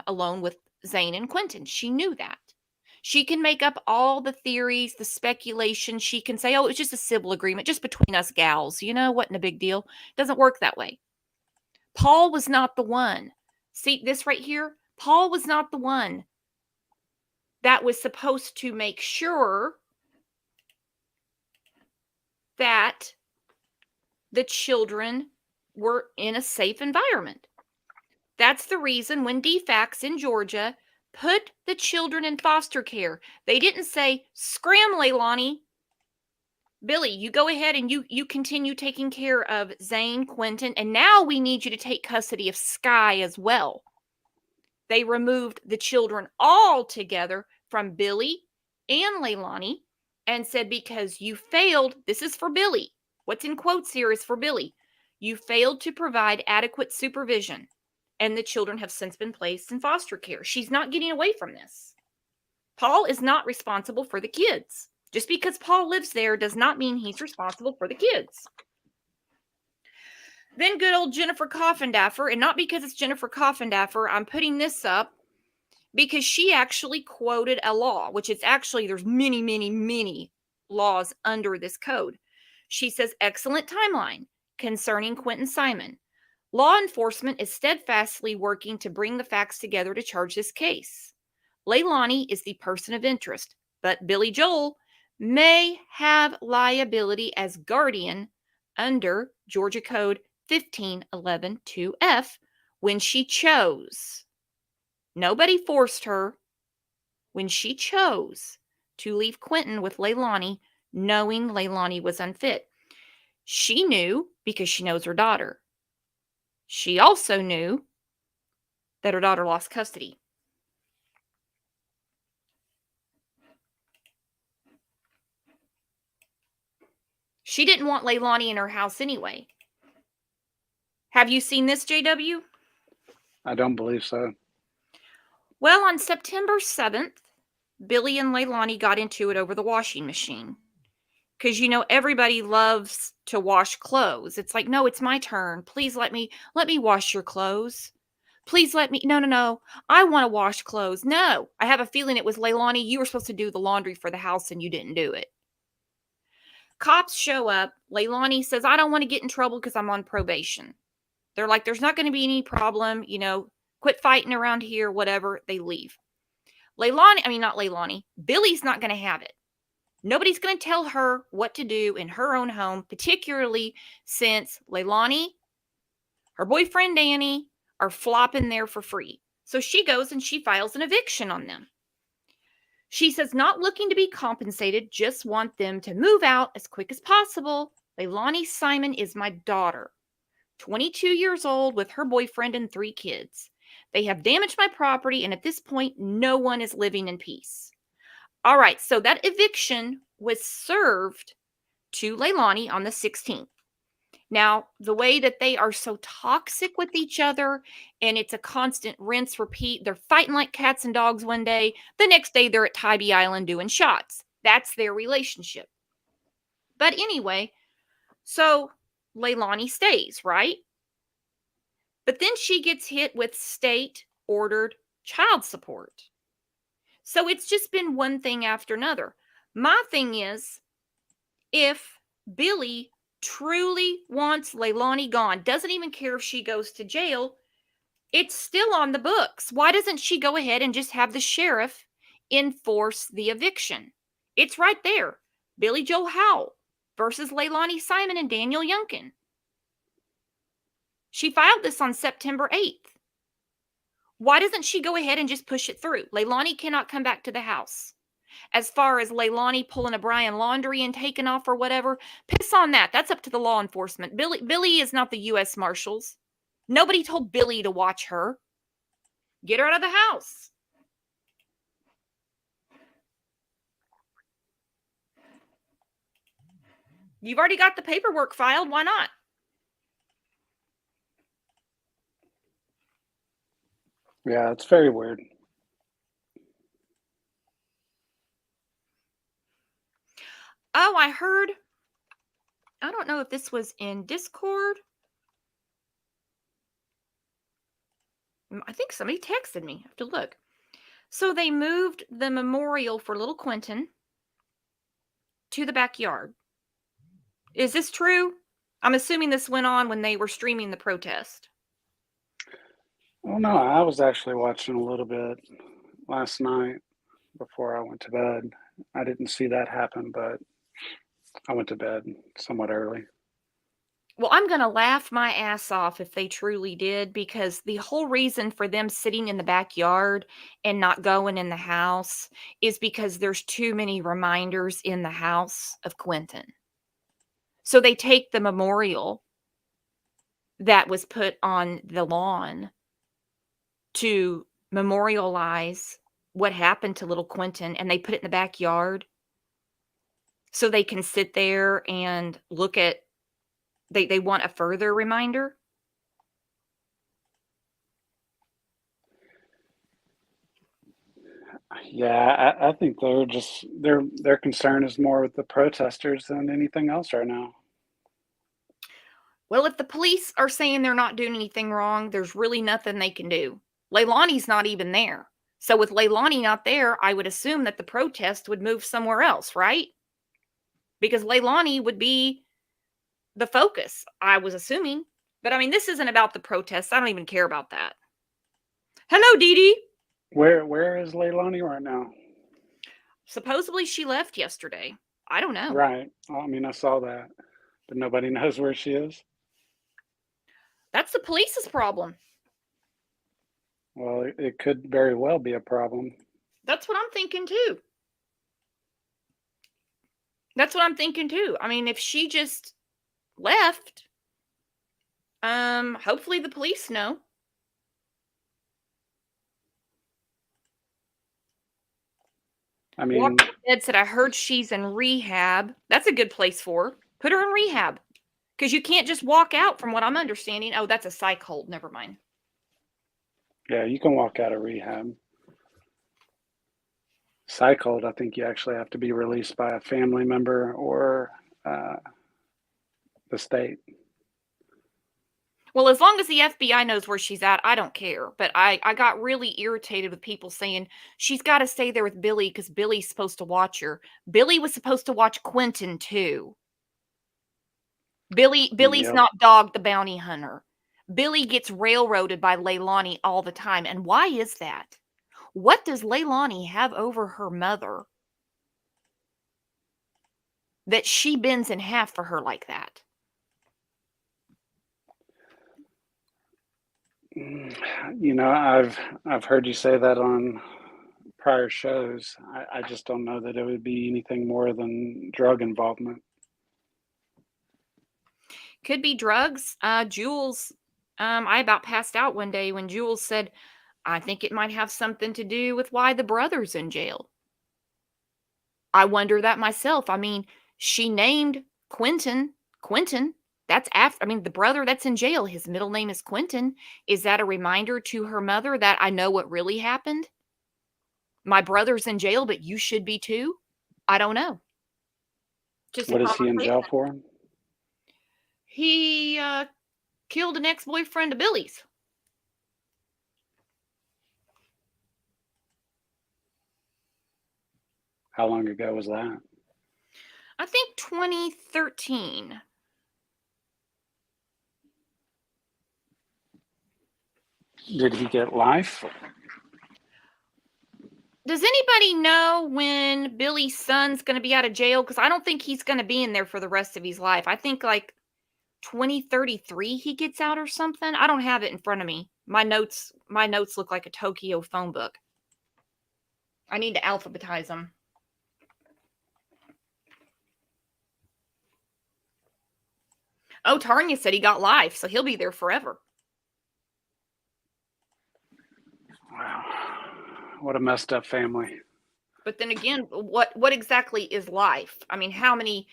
alone with Zane and Quinton. She knew that. She can make up all the theories, the speculation. She can say, oh, it was just a civil agreement, just between us gals. You know, wasn't a big deal. It doesn't work that way. Paul was not the one. See this right here? Paul was not the one that was supposed to make sure that the children were in a safe environment. That's the reason when DFACS in Georgia put the children in foster care, they didn't say, scram, Leilani. Billie, you go ahead and you continue taking care of Zane, Quinton, and now we need you to take custody of Sky as well. They removed the children all together from Billie and Leilani and said, because you failed, this is for Billie. What's in quotes here is for Billie. You failed to provide adequate supervision, and the children have since been placed in foster care. She's not getting away from this. Paul is not responsible for the kids. Just because Paul lives there does not mean he's responsible for the kids. Then good old Jennifer Coffindaffer, and not because it's Jennifer Coffindaffer, I'm putting this up because she actually quoted a law, which is actually, there's many, many, many laws under this code. She says, excellent timeline concerning Quinton Simon. Law enforcement is steadfastly working to bring the facts together to charge this case. Leilani is the person of interest, but Billie Joel may have liability as guardian under Georgia Code 1511-2F when she chose. Nobody forced her. When she chose to leave Quinton with Leilani, knowing Leilani was unfit. She knew because she knows her daughter. She also knew that her daughter lost custody. She didn't want Leilani in her house anyway. Have you seen this, JW? I don't believe so. Well, on September 7th, Billie and Leilani got into it over the washing machine. Because, everybody loves to wash clothes. It's like, no, it's my turn. Please let me wash your clothes. Please let me. No. I want to wash clothes. No, I have a feeling it was Leilani. You were supposed to do the laundry for the house and you didn't do it. Cops show up. Leilani says, I don't want to get in trouble because I'm on probation. They're like, there's not going to be any problem. Quit fighting around here, whatever. They leave. Not Leilani. Billie's not going to have it. Nobody's going to tell her what to do in her own home, particularly since Leilani, her boyfriend Danny, are flopping there for free. So she goes and she files an eviction on them. She says, not looking to be compensated, just want them to move out as quick as possible. Leilani Simon is my daughter, 22 years old with her boyfriend and 3 kids. They have damaged my property, and at this point, no one is living in peace. All right, so that eviction was served to Leilani on the 16th. Now, the way that they are so toxic with each other, and it's a constant rinse, repeat. They're fighting like cats and dogs one day. The next day, they're at Tybee Island doing shots. That's their relationship. But anyway, so Leilani stays, right? But then she gets hit with state-ordered child support. So it's just been one thing after another. My thing is, if Billie truly wants Leilani gone, doesn't even care if she goes to jail, it's still on the books. Why doesn't she go ahead and just have the sheriff enforce the eviction? It's right there. Billie Joe Howell versus Leilani Simon and Daniel Youngkin. She filed this on September 8th. Why doesn't she go ahead and just push it through? Leilani cannot come back to the house. As far as Leilani pulling a Brian laundry and taking off or whatever, piss on that. That's up to the law enforcement. Billie is not the U.S. Marshals. Nobody told Billie to watch her. Get her out of the house. You've already got the paperwork filed. Why not? Yeah, it's very weird. Oh, I heard. I don't know if this was in Discord. I think somebody texted me. I have to look. So they moved the memorial for little Quinton to the backyard. Is this true? I'm assuming this went on when they were streaming the protest. Well, no, I was actually watching a little bit last night before I went to bed. I didn't see that happen, but I went to bed somewhat early. Well, I'm going to laugh my ass off if they truly did, because the whole reason for them sitting in the backyard and not going in the house is because there's too many reminders in the house of Quinton. So they take the memorial that was put on the lawn to memorialize what happened to little Quinton, and they put it in the backyard so they can sit there and look at. They want a further reminder. Yeah, I think their concern is more with the protesters than anything else right now. Well, if the police are saying they're not doing anything wrong, there's really nothing they can do. Leilani's not even there. So with Leilani not there, I would assume that the protest would move somewhere else, right? Because Leilani would be the focus, I was assuming. But I mean, this isn't about the protests. I don't even care about that. Hello, Dee Dee. Where is Leilani right now? Supposedly she left yesterday. I don't know. Right. I mean, I saw that, but nobody knows where she is. That's the police's problem. Well, it could very well be a problem. That's what I'm thinking too. That's what I'm thinking too. I mean, if she just left, hopefully the police know. I mean, Walking Dead said, I heard she's in rehab. That's a good place for her. Put her in rehab. Because you can't just walk out, from what I'm understanding. Oh, that's a psych hold. Never mind. Yeah, you can walk out of rehab. Psych hold, I think you actually have to be released by a family member or the state. Well, as long as the FBI knows where she's at, I don't care. But I got really irritated with people saying she's got to stay there with Billie because Billie's supposed to watch her. Billie was supposed to watch Quinton Too. Billie's Yep. not Dog the Bounty Hunter. Billie gets railroaded by Leilani all the time. And why is that? What does Leilani have over her mother that she bends in half for her like that? You know, I've heard you say that on prior shows. I just don't know that it would be anything more than drug involvement. Could be drugs. Jules, I about passed out one day when Jules said, I think it might have something to do with why the brother's in jail. I wonder that myself. I mean, she named Quinton. That's after, the brother that's in jail, his middle name is Quinton. Is that a reminder to her mother that I know what really happened? My brother's in jail, but you should be too? I don't know. Just What is he in jail for? He killed an ex-boyfriend of Billie's. How long ago was that? I think 2013. Did he get life? Does anybody know when Billie's son's going to be out of jail? Because I don't think he's going to be in there for the rest of his life. I think like 2033 he gets out or something. I don't have it in front of me. My notes look like a Tokyo phone book. I need to alphabetize them. Oh, Tanya said he got life, so he'll be there forever. Wow. What a messed up family. But then again, what exactly is life? I mean, how many?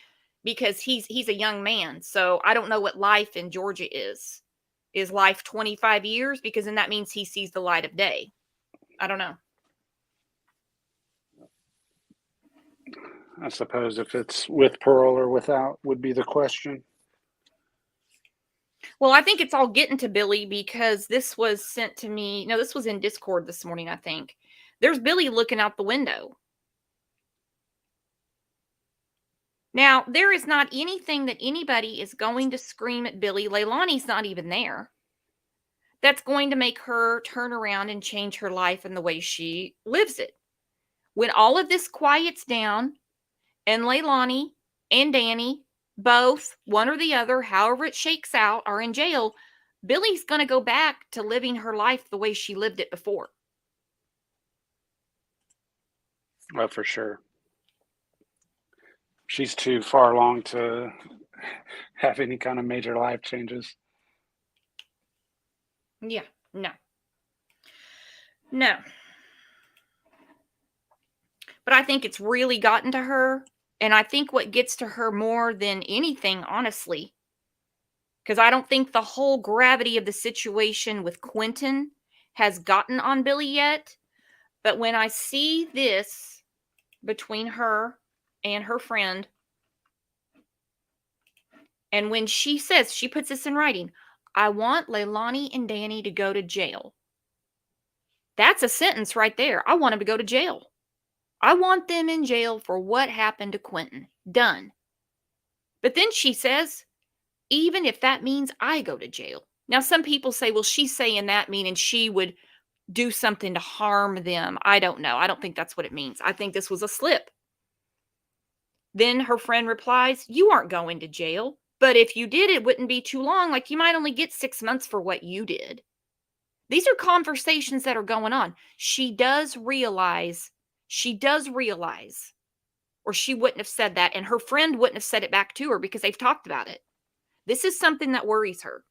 Because he's a young man, so I don't know what life in Georgia is. Is life 25 years? Because then that means he sees the light of day. I don't know. I suppose if it's with parole or without would be the question. Well, I think it's all getting to Billie because this was sent to me. No, this was in Discord this morning, I think. There's Billie looking out the window. Now, there is not anything that anybody is going to scream at Billie. Leilani's not even there. That's going to make her turn around and change her life and the way she lives it. When all of this quiets down and Leilani and Danny, both, one or the other, however it shakes out, are in jail, Billie's going to go back to living her life the way she lived it before. Well, for sure. She's too far along to have any kind of major life changes. Yeah, no. No. But I think it's really gotten to her. And I think what gets to her more than anything, honestly, because I don't think the whole gravity of the situation with Quinton has gotten on Billie yet. But when I see this between her and her friend, and when she says, she puts this in writing, I want Leilani and Danny to go to jail. That's a sentence right there. I want them to go to jail. I want them in jail for what happened to Quinton. Done. But then she says, even if that means I go to jail. Now, some people say, well, she's saying that meaning she would do something to harm them. I don't know. I don't think that's what it means. I think this was a slip. Then her friend replies, you aren't going to jail. But if you did, it wouldn't be too long. Like, you might only get 6 months for what you did. These are conversations that are going on. She does realize, or she wouldn't have said that, and her friend wouldn't have said it back to her because they've talked about it. This is something that worries her.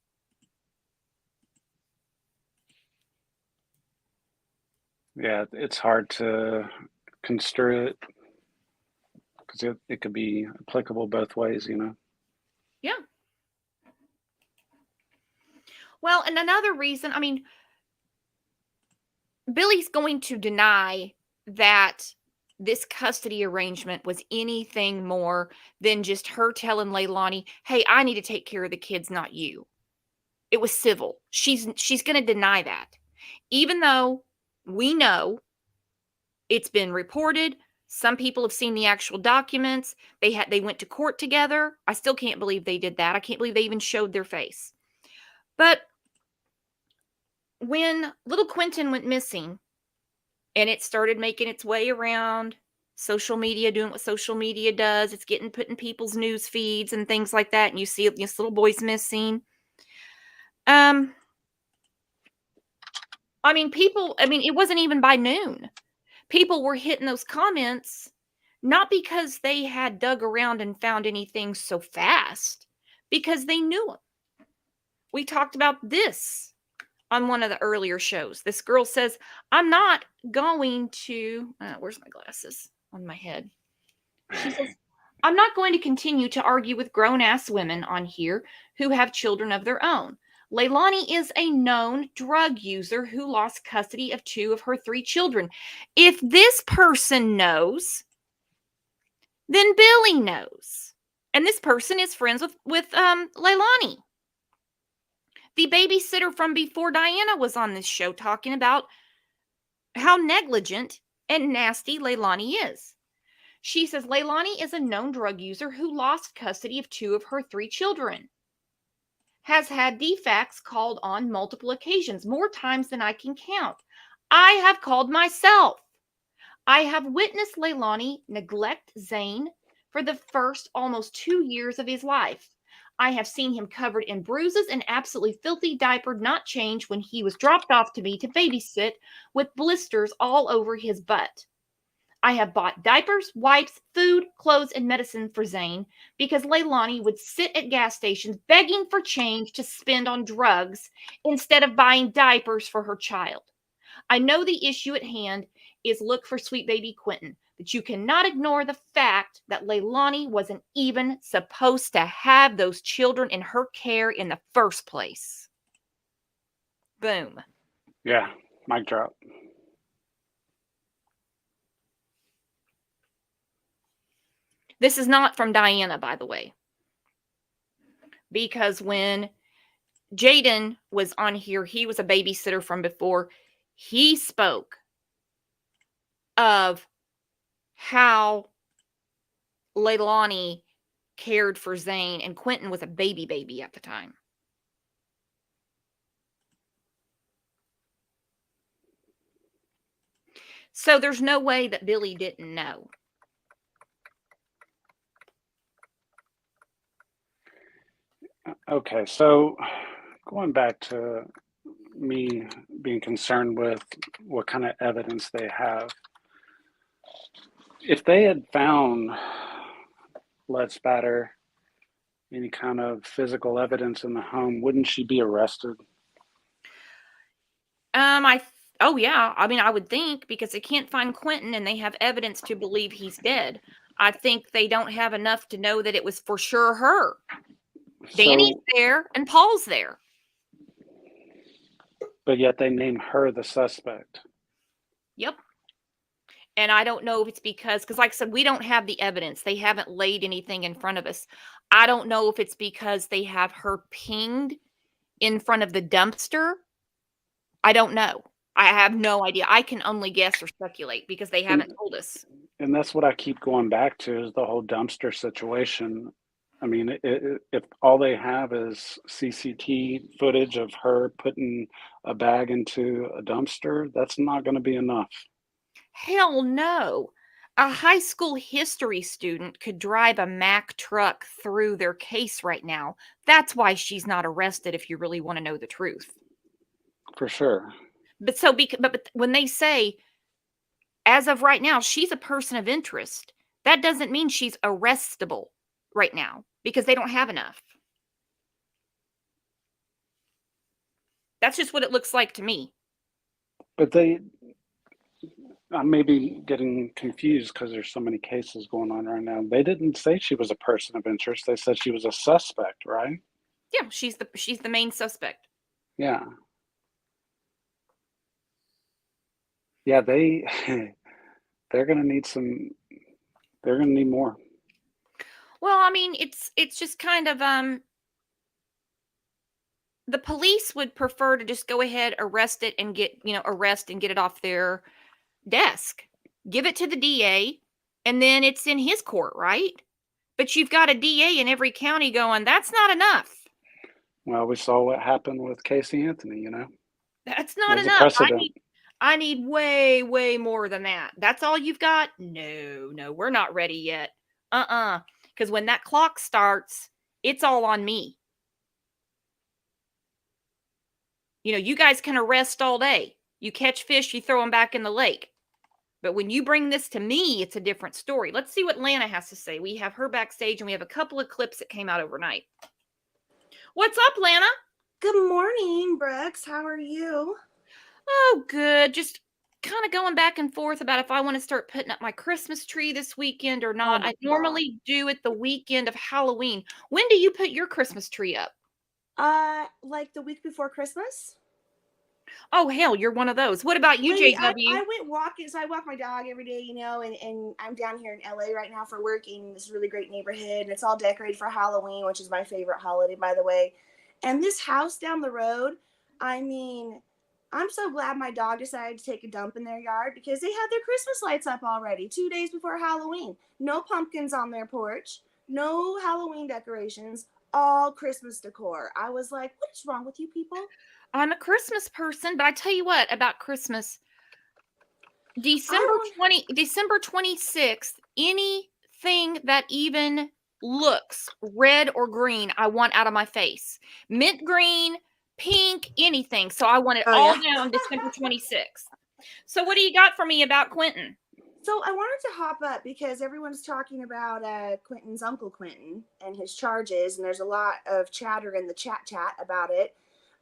Yeah, it's hard to construe it because it could be applicable both ways, you know. Well, and another reason, I mean, Billie's going to deny that this custody arrangement was anything more than just her telling Leilani, "Hey, I need to take care of the kids, not you." It was civil. She's going to deny that. Even though we know it's been reported, some people have seen the actual documents. They went to court together. I still can't believe they did that. I can't believe they even showed their face. But when little Quinton went missing, and it started making its way around social media, doing what social media does. It's getting put in people's news feeds and things like that. And you see this little boy's missing. I mean, it wasn't even by noon. People were hitting those comments, not because they had dug around and found anything so fast, because they knew him. We talked about this on one of the earlier shows. This girl says, "I'm not going to," where's my glasses on my head? She says, "I'm not going to continue to argue with grown-ass women on here who have children of their own. Leilani is a known drug user who lost custody of 2 of her 3 children. If this person knows, then Billie knows." And this person is friends with Leilani. The babysitter from before Diana was on this show talking about how negligent and nasty Leilani is. She says Leilani is a known drug user who lost custody of 2 of her 3 children. Has had DFACs called on multiple occasions, more times than I can count. I have called myself. I have witnessed Leilani neglect Zane for the first almost 2 years of his life. I have seen him covered in bruises and absolutely filthy, diapered, not changed when he was dropped off to me to babysit, with blisters all over his butt. I have bought diapers, wipes, food, clothes, and medicine for Zane because Leilani would sit at gas stations begging for change to spend on drugs instead of buying diapers for her child. I know the issue at hand is look for sweet baby Quinton, but you cannot ignore the fact that Leilani wasn't even supposed to have those children in her care in the first place. Boom. Yeah, mic drop. This is not from Diana, by the way, because when Jaden was on here, he was a babysitter from before. He spoke of how Leilani cared for Zane, and Quinton was a baby at the time. So there's no way that Billie didn't know. Okay, so going back to me being concerned with what kind of evidence they have. If they had found lead spatter, any kind of physical evidence in the home, wouldn't she be arrested? Oh yeah, I mean, I would think, because they can't find Quinton and they have evidence to believe he's dead. I think they don't have enough to know that it was for sure her. Danny's there and Paul's there. But yet they name her the suspect. Yep. And I don't know if it's because like I said, we don't have the evidence. They haven't laid anything in front of us. I don't know if it's because they have her pinged in front of the dumpster. I don't know. I have no idea. I can only guess or speculate because they haven't told us. And that's what I keep going back to, is the whole dumpster situation. I mean, if all they have is CCTV footage of her putting a bag into a dumpster, that's not going to be enough. Hell no. A high school history student could drive a Mack truck through their case right now. That's why she's not arrested, if you really want to know the truth. For sure. But when they say, as of right now, she's a person of interest, that doesn't mean she's arrestable right now, because they don't have enough. That's just what it looks like to me. But I may be getting confused because there's so many cases going on right now. They didn't say she was a person of interest. They said she was a suspect, right? Yeah, she's the main suspect. Yeah. Yeah, they're gonna need they're gonna need more. Well, I mean, it's just kind of the police would prefer to just go ahead, arrest it, and arrest and get it off their desk. Give it to the DA, and then it's in his court, right? But you've got a DA in every county going, that's not enough. Well, we saw what happened with Casey Anthony, That's It not was a enough. precedent. I need way, way more than that. That's all you've got? No, we're not ready yet. Because when that clock starts, it's all on me. You guys can arrest all day. You catch fish, you throw them back in the lake. But when you bring this to me, it's a different story. Let's see what Lana has to say. We have her backstage, and we have a couple of clips that came out overnight. What's up, Lana? Good morning, Brooks. How are you? Oh, good. Just kind of going back and forth about if I want to start putting up my Christmas tree this weekend or not. I normally do it the weekend of Halloween. When do you put your Christmas tree up? Like the week before Christmas. Oh, hell, you're one of those. What about you, Lady, JW? I went walking, so I walk my dog every day, and I'm down here in LA right now for work in this really great neighborhood, and it's all decorated for Halloween, which is my favorite holiday, by the way. And this house down the road, I mean, I'm so glad my dog decided to take a dump in their yard because they had their Christmas lights up already 2 days before Halloween. No pumpkins on their porch, no Halloween decorations, all Christmas decor. I was like, what is wrong with you people? I'm a Christmas person, but I tell you what about Christmas. December 26th, anything that even looks red or green, I want out of my face. Mint green, pink, anything. So I want it all down December 26th. So what do you got for me about Quinton? So I wanted to hop up because everyone's talking about Quinton's uncle Quinton and his charges, and there's a lot of chatter in the chat about it.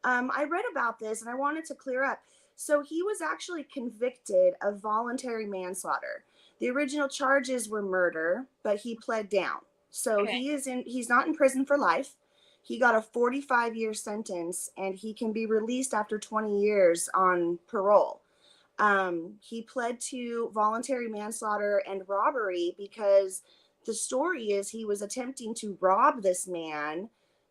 I read about this, and I wanted to clear up. So he was actually convicted of voluntary manslaughter. The original charges were murder, but he pled down. So he's not in prison for life. He got a 45-year sentence, and he can be released after 20 years on parole. He pled to voluntary manslaughter and robbery because the story is he was attempting to rob this man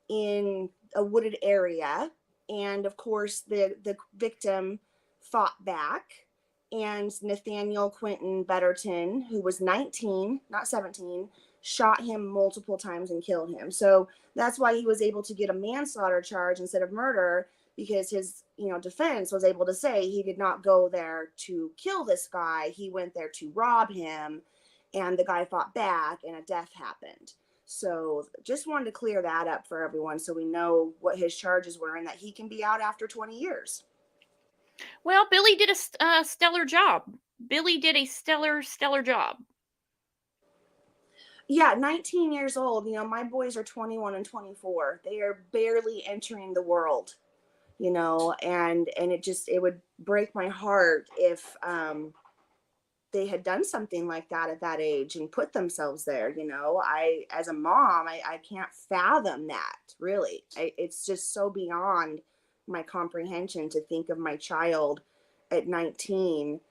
in a wooded area. And of course, the victim fought back, and Nathaniel Quinton Betterton, who was 19, not 17, shot him multiple times and killed him. So that's why he was able to get a manslaughter charge instead of murder, because his defense was able to say he did not go there to kill this guy. He went there to rob him, and the guy fought back, and a death happened. So just wanted to clear that up for everyone so we know what his charges were and that he can be out after 20 years. Well, Billie did a stellar job. Billie did a stellar job. Yeah, 19 years old. My boys are 21 and 24. They are barely entering the world, and it would break my heart if they had done something like that at that age and put themselves there. I, as a mom, I can't fathom that, really. It's just so beyond my comprehension to think of my child at 19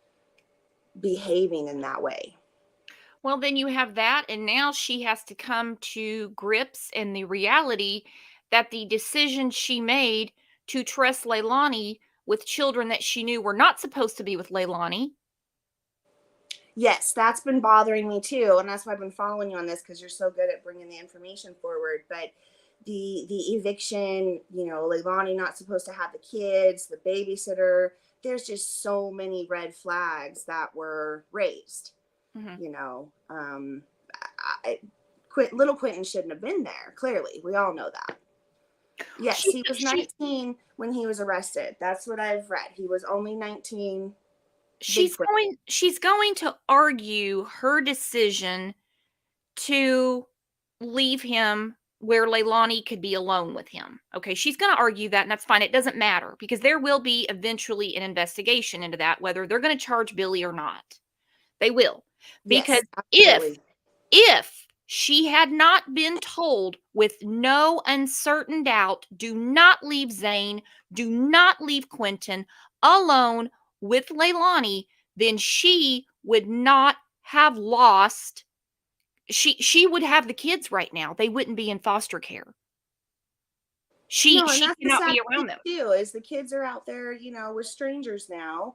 behaving in that way. Well, then you have that, and now she has to come to grips in the reality that the decision she made to trust Leilani with children that she knew were not supposed to be with Leilani. Yes, that's been bothering me too, and that's why I've been following you on this, because you're so good at bringing the information forward. But the eviction, Leilani not supposed to have the kids, the babysitter, there's just so many red flags that were raised. Mm-hmm. Little Quinton shouldn't have been there. Clearly, we all know that. Yes, he was 19 when he was arrested. That's what I've read. He was only 19. She's going to argue her decision to leave him where Leilani could be alone with him. Okay, she's going to argue that, and that's fine. It doesn't matter, because there will be eventually an investigation into that, whether they're going to charge Billie or not. They will. Because yes, if She had not been told with no uncertain doubt, do not leave Zane, do not leave Quinton alone with Leilani, then she would not have lost. She would have the kids right now. They wouldn't be in foster care. She No, and that's the cannot sad be thing around them. too, is the kids are out there, with strangers now.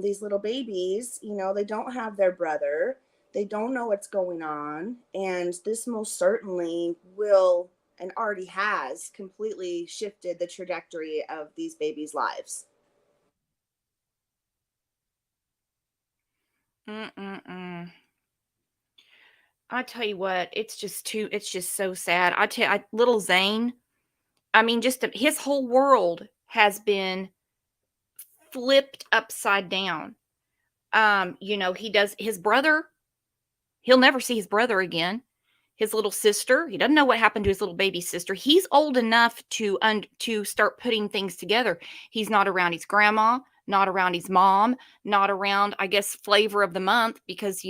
These little babies, they don't have their brother. They don't know what's going on. And this most certainly will, and already has, completely shifted the trajectory of these babies' lives. I tell you what, it's just so sad. Little Zane, I mean, his whole world has been flipped upside down. He does his brother, he'll never see his brother again. His little sister, he doesn't know what happened to his little baby sister. He's old enough to start putting things together. He's not around his grandma, not around his mom, not around, I guess, flavor of the month, because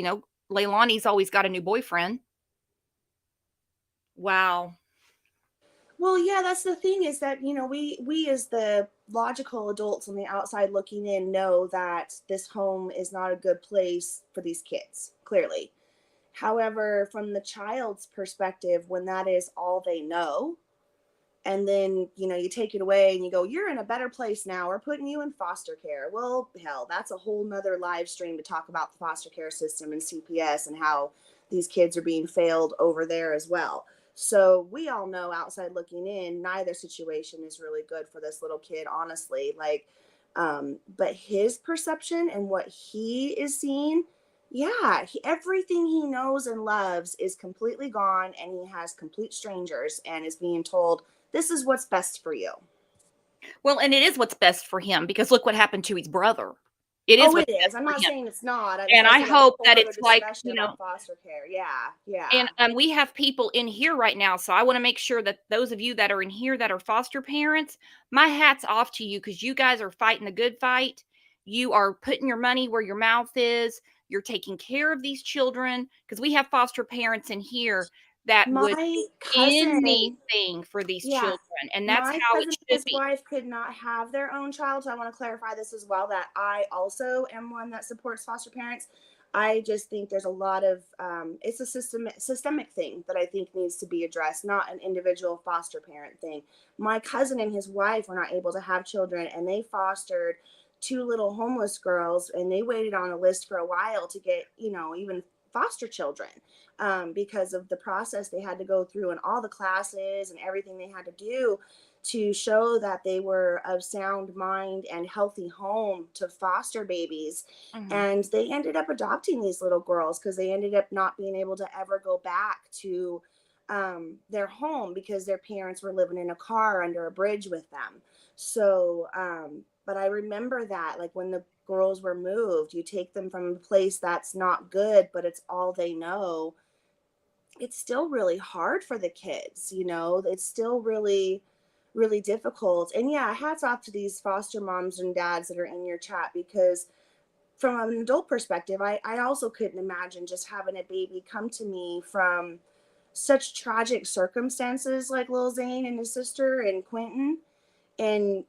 Leilani's always got a new boyfriend. Wow. Well, yeah, that's the thing, is that, we as the logical adults on the outside looking in know that this home is not a good place for these kids, clearly. However, from the child's perspective, when that is all they know, and then, you take it away and you go, you're in a better place now, we're putting you in foster care. Well, hell, that's a whole nother live stream to talk about the foster care system and CPS and how these kids are being failed over there as well. So we all know, outside looking in, neither situation is really good for this little kid, honestly. But his perception and what he is seeing, yeah, everything he knows and loves is completely gone, and he has complete strangers and is being told, this is what's best for you. Well, and it is what's best for him, because look what happened to his brother. It is. Oh, it is. I'm not saying it's not. And I hope that it's like, foster care. Yeah. And we have people in here right now, so I want to make sure that those of you that are in here that are foster parents, my hat's off to you, because you guys are fighting the good fight. You are putting your money where your mouth is. You're taking care of these children, because we have foster parents in here that would do anything for these children, and that's how it should be. His wife could not have their own child, so I want to clarify this as well, that I also am one that supports foster parents. I just think there's a lot of it's a systemic thing that I think needs to be addressed, not an individual foster parent thing. My cousin and his wife were not able to have children, and they fostered 2 little homeless girls, and they waited on a list for a while to get, even foster children, because of the process they had to go through and all the classes and everything they had to do to show that they were of sound mind and healthy home to foster babies. Mm-hmm. And they ended up adopting these little girls because they ended up not being able to ever go back to their home because their parents were living in a car under a bridge with them. So, but I remember that, like, when the girls were moved, you take them from a place that's not good, but it's all they know. It's still really hard for the kids, it's still really, really difficult. And yeah, hats off to these foster moms and dads that are in your chat, because from an adult perspective, I also couldn't imagine just having a baby come to me from such tragic circumstances, like Lil Zane and his sister and Quinton, and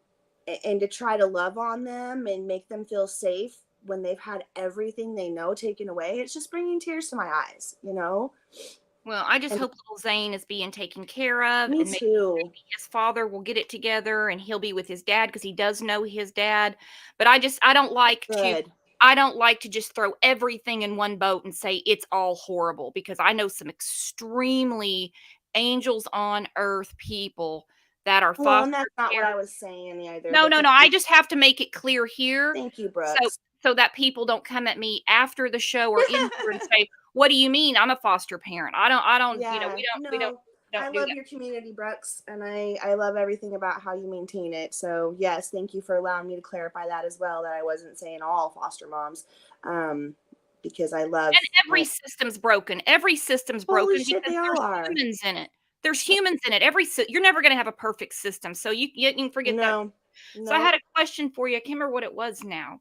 to try to love on them and make them feel safe when they've had everything they know taken away. It's just bringing tears to my eyes, Well, I just hope little Zane is being taken care of. Me too. Maybe his father will get it together and he'll be with his dad, because he does know his dad. But I don't like to just throw everything in one boat and say it's all horrible, because I know some extremely angels on earth people that are foster. Well, and that's not what I was saying either. No. I just have to make it clear here. Thank you, Brooks. So that people don't come at me after the show or in here and say, "What do you mean? I'm a foster parent." I don't. Yeah, we don't. I love your community, Brooks, and I love everything about how you maintain it. So yes, thank you for allowing me to clarify that as well. That I wasn't saying all foster moms, because I love. And every system's broken. Every system's broken because there's humans in it. There's humans in it. You're never going to have a perfect system. So you can forget that. So I had a question for you. I can't remember what it was now.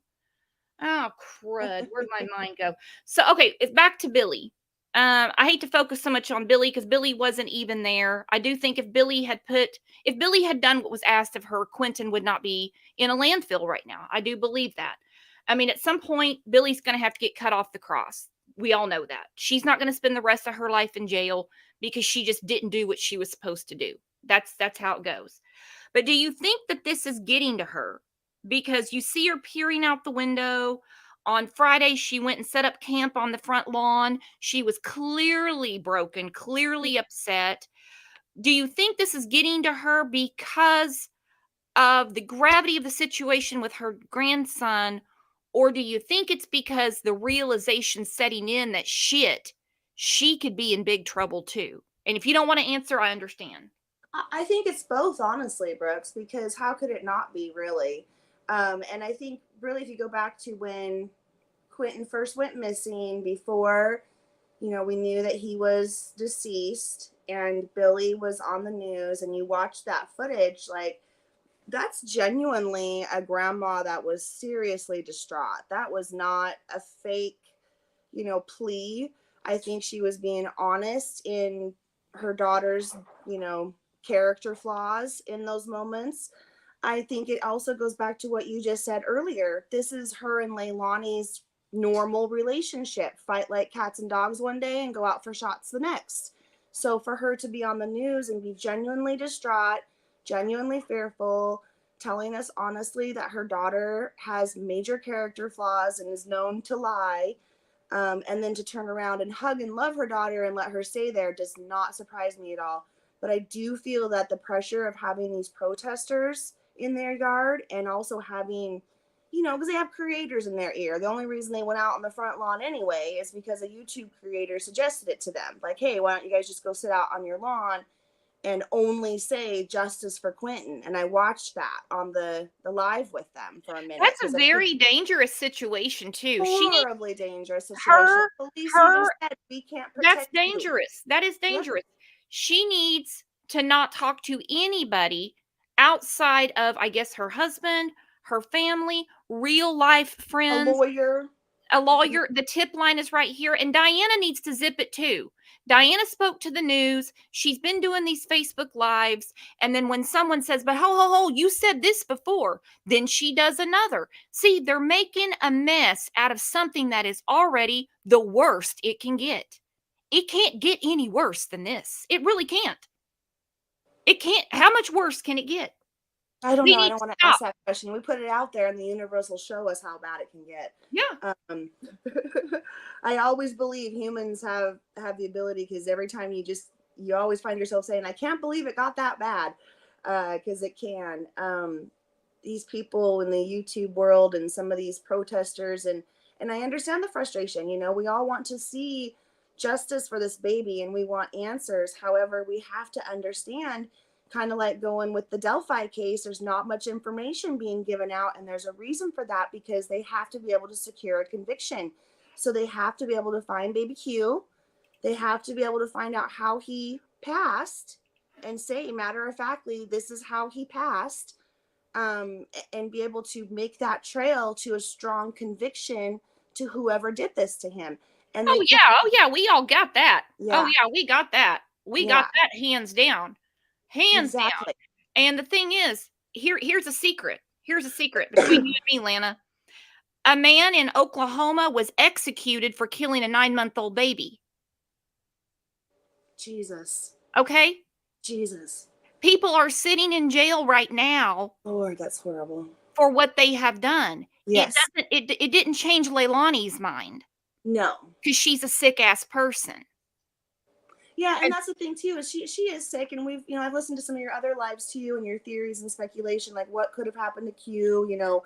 Oh, crud. Where'd my mind go? So, okay, it's back to Billie. I hate to focus so much on Billie because Billie wasn't even there. I do think if Billie had done what was asked of her, Quinton would not be in a landfill right now. I do believe that. I mean, at some point, Billie's going to have to get cut off the cross. We all know that. She's not going to spend the rest of her life in jail because she just didn't do what she was supposed to do. That's how it goes. But do you think that this is getting to her? Because you see her peering out the window. On Friday, she went and set up camp on the front lawn. She was clearly broken, clearly upset. Do you think this is getting to her because of the gravity of the situation with her grandson? Or do you think it's because the realization setting in that shit, she could be in big trouble too? And if you don't want to answer, I understand. I think it's both, honestly, Brooks, because how could it not be, really? And I think, really, if you go back to when Quinton first went missing, before, we knew that he was deceased and Billie was on the news, and you watch that footage, like, that's genuinely a grandma that was seriously distraught. That was not a fake, plea. I think she was being honest in her daughter's, character flaws in those moments. I think it also goes back to what you just said earlier. This is her and Leilani's normal relationship. Fight like cats and dogs one day and go out for shots the next. So for her to be on the news and be genuinely distraught, genuinely fearful, telling us honestly that her daughter has major character flaws and is known to lie, and then to turn around and hug and love her daughter and let her stay there does not surprise me at all. But I do feel that the pressure of having these protesters in their yard, and also having, because they have creators in their ear. The only reason they went out on the front lawn anyway is because a YouTube creator suggested it to them. Like, hey, why don't you guys just go sit out on your lawn and only say justice for Quinton? And I watched that on the live with them for a minute. That's a very dangerous situation too. Horribly dangerous situation. Police even said we can't protect That's dangerous. You. That is dangerous. Yeah. She needs to not talk to anybody outside of, I guess, her husband, her family, real life friends. A lawyer. The tip line is right here. And Diana needs to zip it too. Diana spoke to the news. She's been doing these Facebook lives. And then when someone says, but ho, you said this before, then she does another. See, they're making a mess out of something that is already the worst it can get. It can't get any worse than this. It really can't. It can't. How much worse can it get? I don't know. I don't want to ask that question. We put it out there and the universe will show us how bad it can get. Yeah. I always believe humans have the ability, because every time you always find yourself saying, I can't believe it got that bad, because it can. These people in the YouTube world and some of these protesters, and I understand the frustration. We all want to see justice for this baby and we want answers. However, we have to understand, kind of like going with the Delphi case, there's not much information being given out, and there's a reason for that, because they have to be able to secure a conviction. So they have to be able to find baby Q. They have to be able to find out how he passed and say, matter of factly, this is how he passed, and be able to make that trail to a strong conviction to whoever did this to him. And oh yeah, we all got that. Yeah. Oh yeah, we got that. We got that hands down. Hands down. And the thing is, here's a secret. Here's a secret between you and me, Lana. A man in Oklahoma was executed for killing a 9-month-old baby. Jesus. Okay? Jesus. People are sitting in jail right now. Lord, that's horrible. For what they have done. Yes. It didn't change Leilani's mind. No. Because she's a sick-ass person. Yeah, and that's the thing too, is she is sick, and we've, I've listened to some of your other lives too, and your theories and speculation, like what could have happened to Q,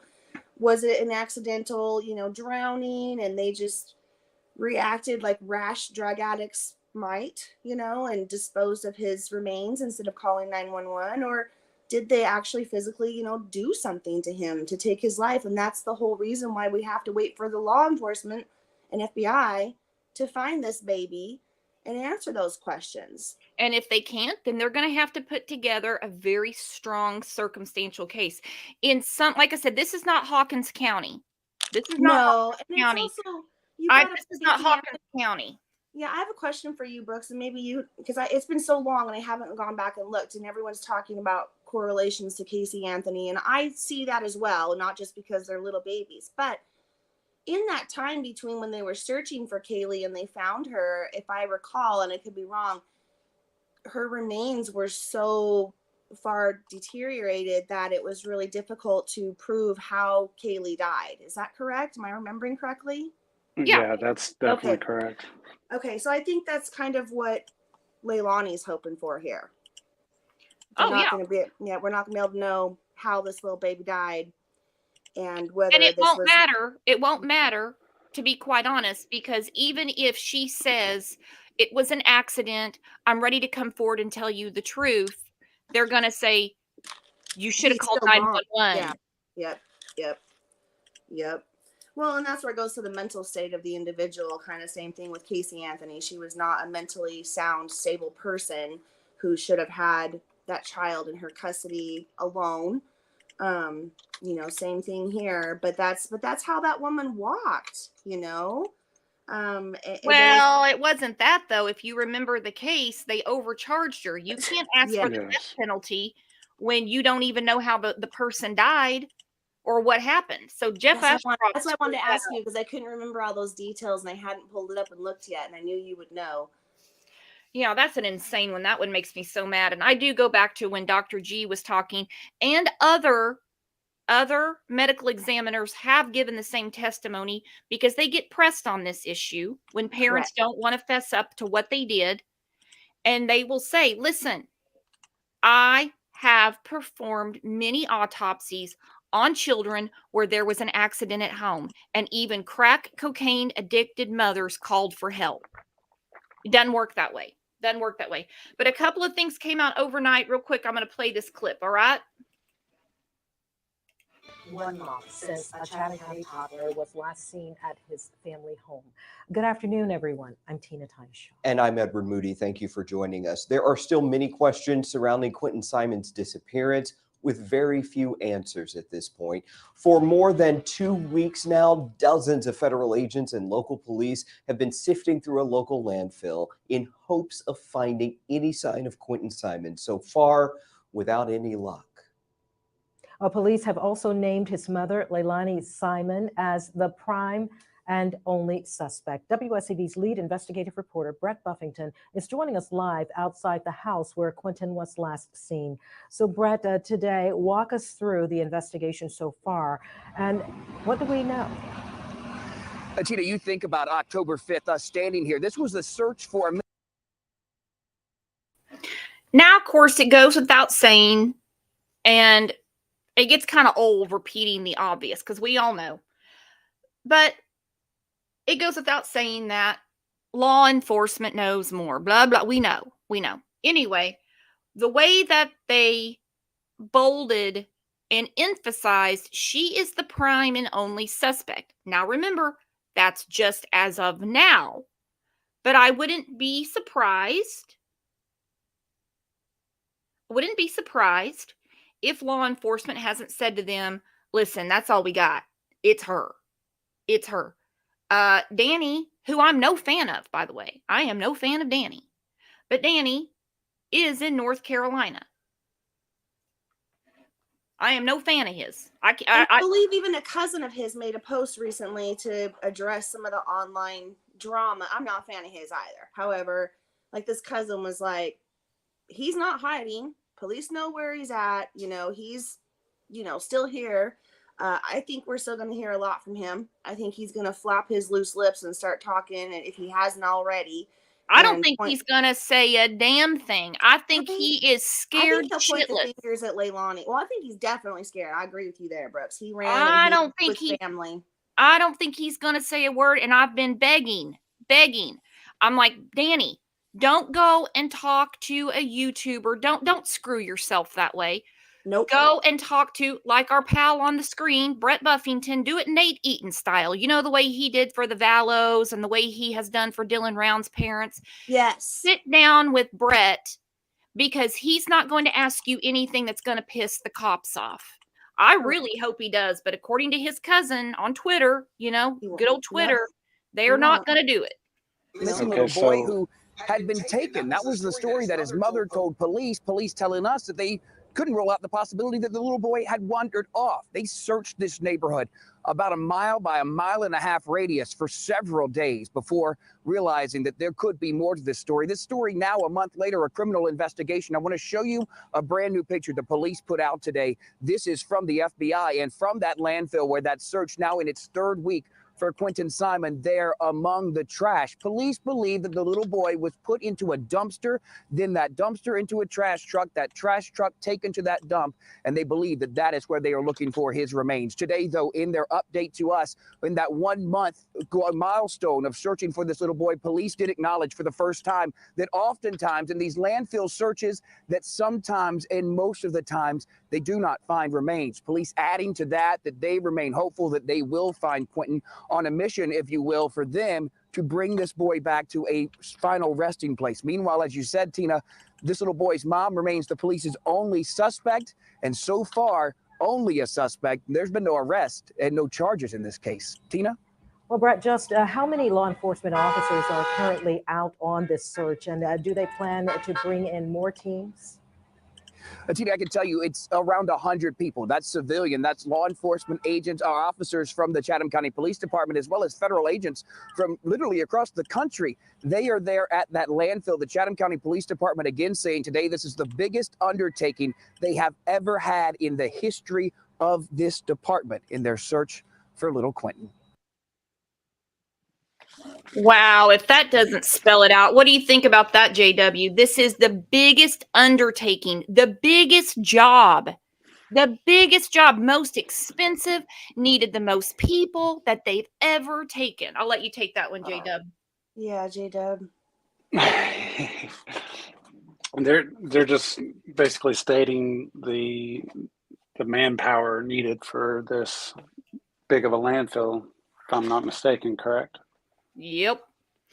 was it an accidental, drowning, and they just reacted like rash drug addicts might, and disposed of his remains instead of calling 911, or did they actually physically, do something to him to take his life? And that's the whole reason why we have to wait for the law enforcement and FBI to find this baby and answer those questions. And if they can't, then they're going to have to put together a very strong circumstantial case. Like I said, this is not Hawkins County. This is not Hawkins County. Also, this is not Hawkins County. Yeah, I have a question for you, Brooks, and maybe you, because it's been so long and I haven't gone back and looked, and everyone's talking about correlations to Casey Anthony, and I see that as well, not just because they're little babies, but in that time between when they were searching for Kaylee and they found her, if I recall, and I could be wrong, her remains were so far deteriorated that it was really difficult to prove how Kaylee died. Is that correct? Am I remembering correctly? Yeah. Yeah, that's definitely Okay. correct. Okay, so I think that's kind of what Leilani's hoping for here. Oh, yeah. We're not gonna be able to know how this little baby died and whether And it this won't was matter. It won't matter, to be quite honest, because even if she says it was an accident, I'm ready to come forward and tell you the truth, they're going to say, you should have he's called still gone. 911. Yeah. Yep. Well, and that's where it goes to the mental state of the individual. Kind of same thing with Casey Anthony. She was not a mentally sound, stable person who should have had that child in her custody alone. Same thing here. But that's how that woman walked. Well, it wasn't that, though. If you remember the case, they overcharged her. You can't ask Yeah. for the Yes. death penalty when you don't even know how the person died or what happened. So Jeff That's why I Ashcroft, wanted to ask you, because I couldn't remember all those details and I hadn't pulled it up and looked yet, and I knew you would know. yeah, that's an insane one. That one makes me so mad. And I do go back to when Dr. G was talking, and other medical examiners have given the same testimony, because they get pressed on this issue when parents Correct. don't want to fess up to what they did. And they will say, listen, I have performed many autopsies on children where there was an accident at home, and even crack cocaine addicted mothers called for help. It doesn't work that way. But a couple of things came out overnight. Real quick, I'm going to play this clip. All right. One month since a Chatham County toddler was last seen at his family home. Good afternoon, everyone. I'm Tina Tyshaw. And I'm Edward Moody. Thank you for joining us. There are still many questions surrounding Quinton Simon's disappearance, with very few answers at this point. For more than 2 weeks now, dozens of federal agents and local police have been sifting through a local landfill in hopes of finding any sign of Quinton Simon. So far, without any luck. Police have also named his mother, Leilani Simon, as the prime and only suspect. WSCV's lead investigative reporter, Brett Buffington, is joining us live outside the house where Quinton was last seen. So, Brett, today, walk us through the investigation so far, and what do we know? Tina, you think about October 5th, us standing here. This was a search for a... Now, of course, it goes without saying, and it gets kind of old repeating the obvious, because we all know. But it goes without saying that law enforcement knows more. Blah, blah. We know. Anyway, the way that they bolded and emphasized she is the prime and only suspect. Now, remember, that's just as of now. But I wouldn't be surprised. If law enforcement hasn't said to them, listen, that's all we got. It's her. Danny, who I'm no fan of, by the way. I am no fan of Danny. But Danny is in North Carolina. I am no fan of his. I believe even a cousin of his made a post recently to address some of the online drama. I'm not a fan of his either. However, like, this cousin was like, he's not hiding. Police know where he's at. He's, still here. I think we're still going to hear a lot from him. I think he's going to flap his loose lips and start talking, and if he hasn't already. I don't think he's going to say a damn thing. I think he is scared I think he'll point shitless. the fingers at Leilani. Well, I think he's definitely scared. I agree with you there, Brooks. He ran with family. I don't think he's going to say a word, and I've been begging. I'm like, Danny, don't go and talk to a YouTuber. Don't screw yourself that way. Nope. Go and talk to, like our pal on the screen, Brett Buffington. Do it Nate Eaton style. You know, the way he did for the Valos and the way he has done for Dylan Round's parents. Yes. Sit down with Brett, because he's not going to ask you anything that's going to piss the cops off. I really hope he does. But according to his cousin on Twitter, good old Twitter, they are not going to do it. missing Okay, little boy so who had been taken. That was the story that his mother told police, police telling us that they couldn't rule out the possibility that the little boy had wandered off. They searched this neighborhood about a mile by a mile and a half radius for several days before realizing that there could be more to this story. This story now, a month later, a criminal investigation. I want to show you a brand new picture the police put out today. This is from the FBI and from that landfill where that search now in its third week for Quinton Simon there among the trash. Police believe that the little boy was put into a dumpster, then that dumpster into a trash truck, that trash truck taken to that dump, and they believe that that is where they are looking for his remains. Today, though, in their update to us, in that 1 month milestone of searching for this little boy, police did acknowledge for the first time that oftentimes in these landfill searches that sometimes and most of the times they do not find remains. Police adding to that they remain hopeful that they will find Quinton on a mission, if you will, for them to bring this boy back to a final resting place. Meanwhile, as you said, Tina, this little boy's mom remains the police's only suspect, and so far, only a suspect. There's been no arrest and no charges in this case. Tina? Well, Brett, just how many law enforcement officers are currently out on this search, and do they plan to bring in more teams? Tina, I can tell you it's around 100 people. That's civilian, that's law enforcement agents, our officers from the Chatham County Police Department, as well as federal agents from literally across the country. They are there at that landfill. The Chatham County Police Department again saying today this is the biggest undertaking they have ever had in the history of this department in their search for little Quinton. Wow, if that doesn't spell it out, what do you think about that, JW? This is the biggest undertaking, the biggest job, most expensive, needed the most people that they've ever taken. I'll let you take that one, JW. Yeah, J-Dub. they're just basically stating the manpower needed for this big of a landfill, if I'm not mistaken, correct? Yep.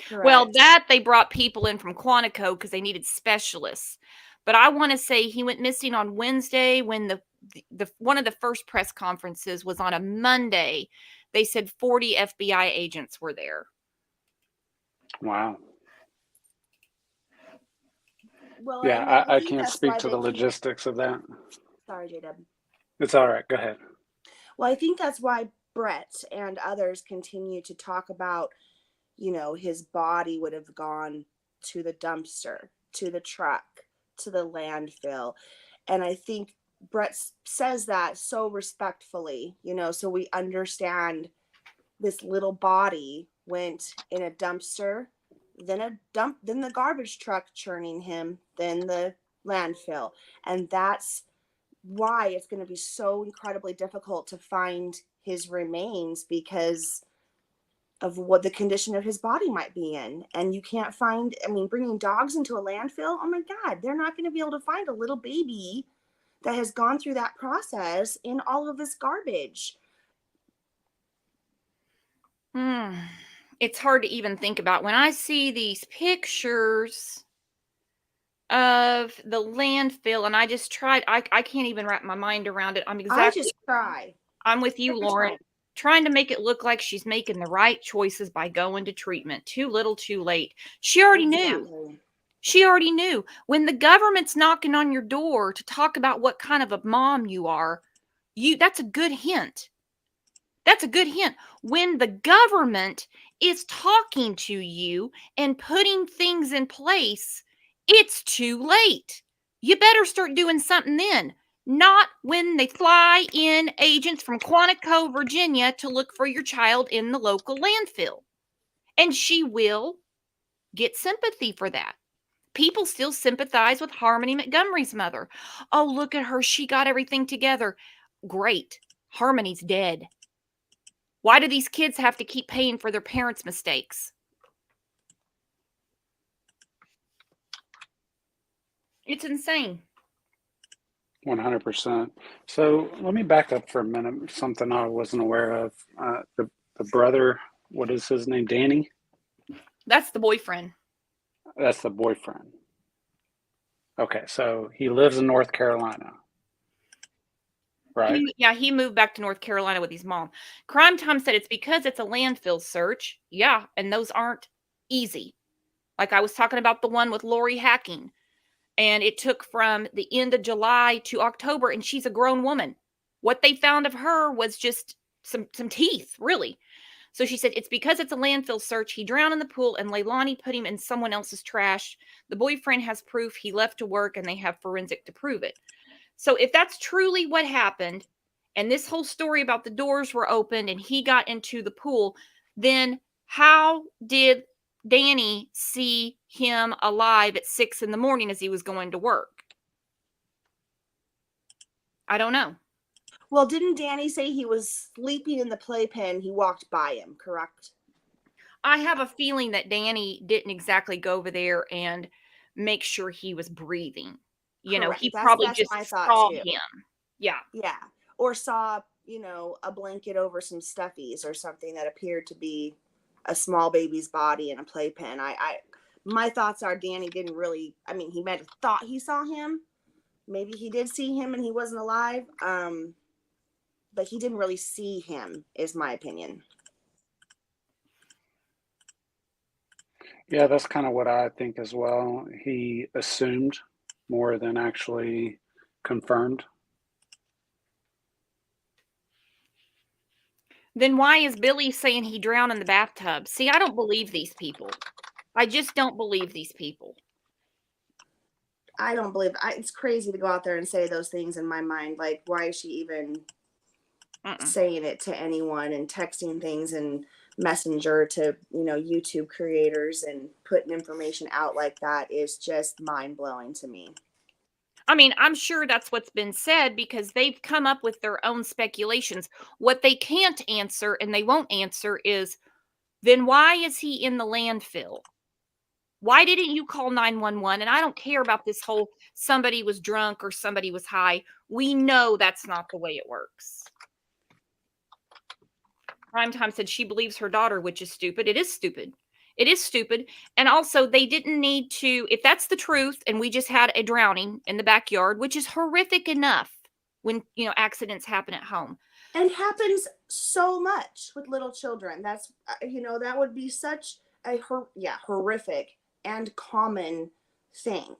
Correct. Well, that they brought people in from Quantico because they needed specialists. But I want to say he went missing on Wednesday when the one of the first press conferences was on a Monday. They said 40 FBI agents were there. Wow. Well, Yeah, I think can't that's speak why to they the keep- logistics of that. Sorry, J-Dub. It's all right. Go ahead. Well, I think that's why Brett and others continue to talk about, his body would have gone to the dumpster, to the truck, to the landfill. And I think Brett says that so respectfully, so we understand this little body went in a dumpster, then the garbage truck churning him, then the landfill. And that's why it's going to be so incredibly difficult to find his remains, because of what the condition of his body might be in. And you can't find, bringing dogs into a landfill, oh my God, they're not going to be able to find a little baby that has gone through that process in all of this garbage. It's hard to even think about. When I see these pictures of the landfill, and I just tried, I can't even wrap my mind around it. I just cry. I'm with you, Every Lauren. time. Trying to make it look like she's making the right choices by going to treatment. Too little, too late. She already knew. Exactly. She already knew. When the government's knocking on your door to talk about what kind of a mom you are, that's a good hint. That's a good hint. When the government is talking to you and putting things in place, it's too late. You better start doing something then. Not when they fly in agents from Quantico, Virginia to look for your child in the local landfill. And she will get sympathy for that. People still sympathize with Harmony Montgomery's mother. Oh, look at her. She got everything together. Great. Harmony's dead. Why do these kids have to keep paying for their parents' mistakes? It's insane. 100%. So let me back up for a minute. Something I wasn't aware of. The brother, what is his name? Danny? That's the boyfriend. That's the boyfriend. Okay, so he lives in North Carolina. Right. He moved back to North Carolina with his mom. Crime Time said it's because it's a landfill search. Yeah, and those aren't Easy. Like I was talking about the one with Lori hacking. And it took from the end of July to October, and she's a grown woman. What they found of her was just some teeth, really. So she said, it's because it's a landfill search. He drowned in the pool, and Leilani put him in someone else's trash. The boyfriend has proof he left to work, and they have forensic to prove it. So if that's truly what happened, and this whole story about the doors were opened and he got into the pool, then how did Danny see him alive at 6 a.m. as he was going to work? I don't know. Well, didn't Danny say he was sleeping in the playpen? He walked by him, correct? I have a feeling that Danny didn't exactly go over there and make sure he was breathing. You know, Correct. he That's probably my just thought saw too. him. Yeah. Yeah. Or saw, a blanket over some stuffies or something that appeared to be a small baby's body in a playpen. My thoughts are Danny didn't really, he might have thought he saw him. Maybe he did see him and he wasn't alive. But he didn't really see him, is my opinion. Yeah, that's kind of what I think as well. He assumed more than actually confirmed. Then why is Billie saying he drowned in the bathtub? See, I don't believe these people. I just don't believe these people. I don't believe it's crazy to go out there and say those things in my mind. Like, why is she even saying it to anyone and texting things and Messenger to, YouTube creators and putting information out like that is just mind blowing to me. I mean, I'm sure that's what's been said because they've come up with their own speculations. What they can't answer and they won't answer is, then why is he in the landfill? Why didn't you call 911? And I don't care about this whole somebody was drunk or somebody was high. We know that's not the way it works. Primetime said she believes her daughter, which is stupid. It is stupid. It is stupid. And also, they didn't need to, if that's the truth, and we just had a drowning in the backyard, which is horrific enough when, accidents happen at home. And happens so much with little children. That's, that would be such a, horrific and common thing.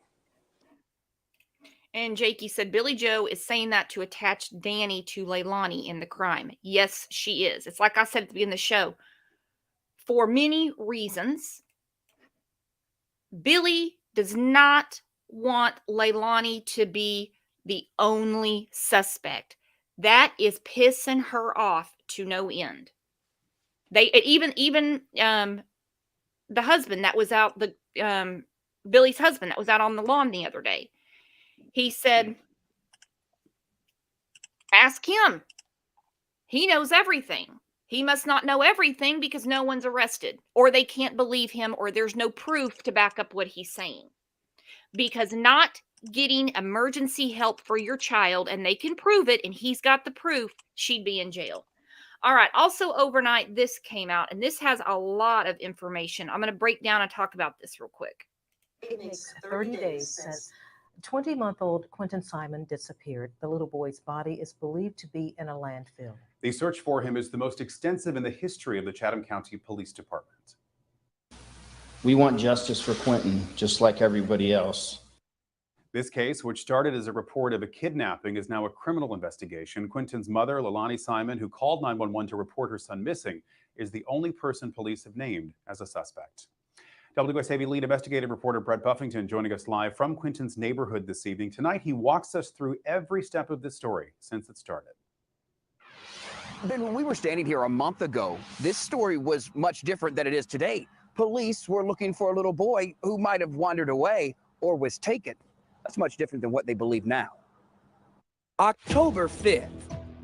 And Jakey said, Billie Joe is saying that to attach Danny to Leilani in the crime. Yes, she is. It's like I said at the beginning of the show. For many reasons, Billie does not want Leilani to be the only suspect. That is pissing her off to no end. Even the husband that was out, Billie's husband that was out on the lawn the other day, he said, ask him. He knows everything. He must not know everything because no one's arrested, or they can't believe him, or there's no proof to back up what he's saying. Because not getting emergency help for your child, and they can prove it, and he's got the proof, she'd be in jail. All right. Also, overnight, this came out, and this has a lot of information. I'm going to break down and talk about this real quick. It makes 30 days since 20-month-old Quinton Simon disappeared. The little boy's body is believed to be in a landfill. The search for him is the most extensive in the history of the Chatham County Police Department. We want justice for Quinton, just like everybody else. This case, which started as a report of a kidnapping, is now a criminal investigation. Quinton's mother, Leilani Simon, who called 911 to report her son missing, is the only person police have named as a suspect. WJCL lead investigative reporter Brett Buffington joining us live from Quinton's neighborhood this evening. Tonight, he walks us through every step of this story since it started. Ben, when we were standing here a month ago, this story was much different than it is today. Police were looking for a little boy who might have wandered away or was taken. That's much different than what they believe now. October 5th,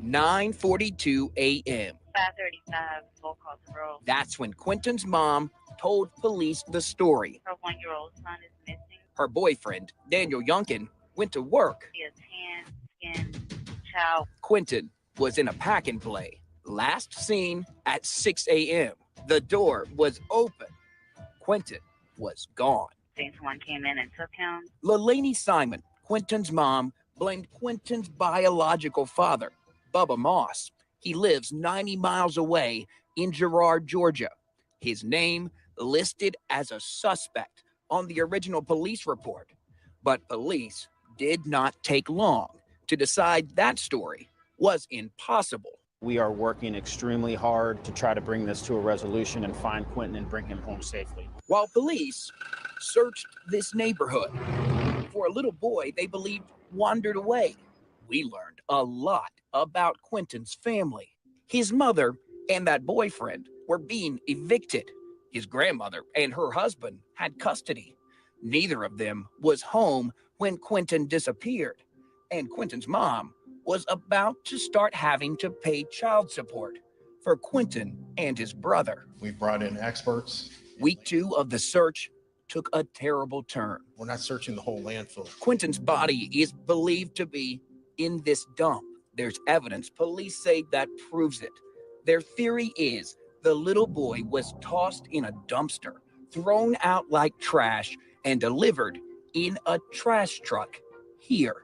9:42 a.m. 5:35, roll call to roll. That's when Quinton's mom told police the story. Her 1-year-old son is missing. Her boyfriend, Daniel Youngkin, went to work. He has hand, skin, child. Quinton was in a pack and play. Last seen at 6 a.m. The door was open. Quinton was gone. Think someone came in and took him. Leilani Simon, Quinton's mom, blamed Quinton's biological father, Bubba Moss. He lives 90 miles away in Girard, Georgia. His name, listed as a suspect on the original police report. But police did not take long to decide that story was impossible. We are working extremely hard to try to bring this to a resolution and find Quinton and bring him home safely. While police searched this neighborhood for a little boy they believed wandered away, we learned a lot about Quinton's family. His mother and that boyfriend were being evicted. His grandmother and her husband had custody. Neither of them was home when Quinton disappeared, and Quinton's mom was about to start having to pay child support for Quinton and his brother. We brought in experts. Week 2 of the search took a terrible turn. We're not searching the whole landfill. Quinton's body is believed to be in this dump. There's evidence police say that proves it. Their theory is the little boy was tossed in a dumpster, thrown out like trash, and delivered in a trash truck here.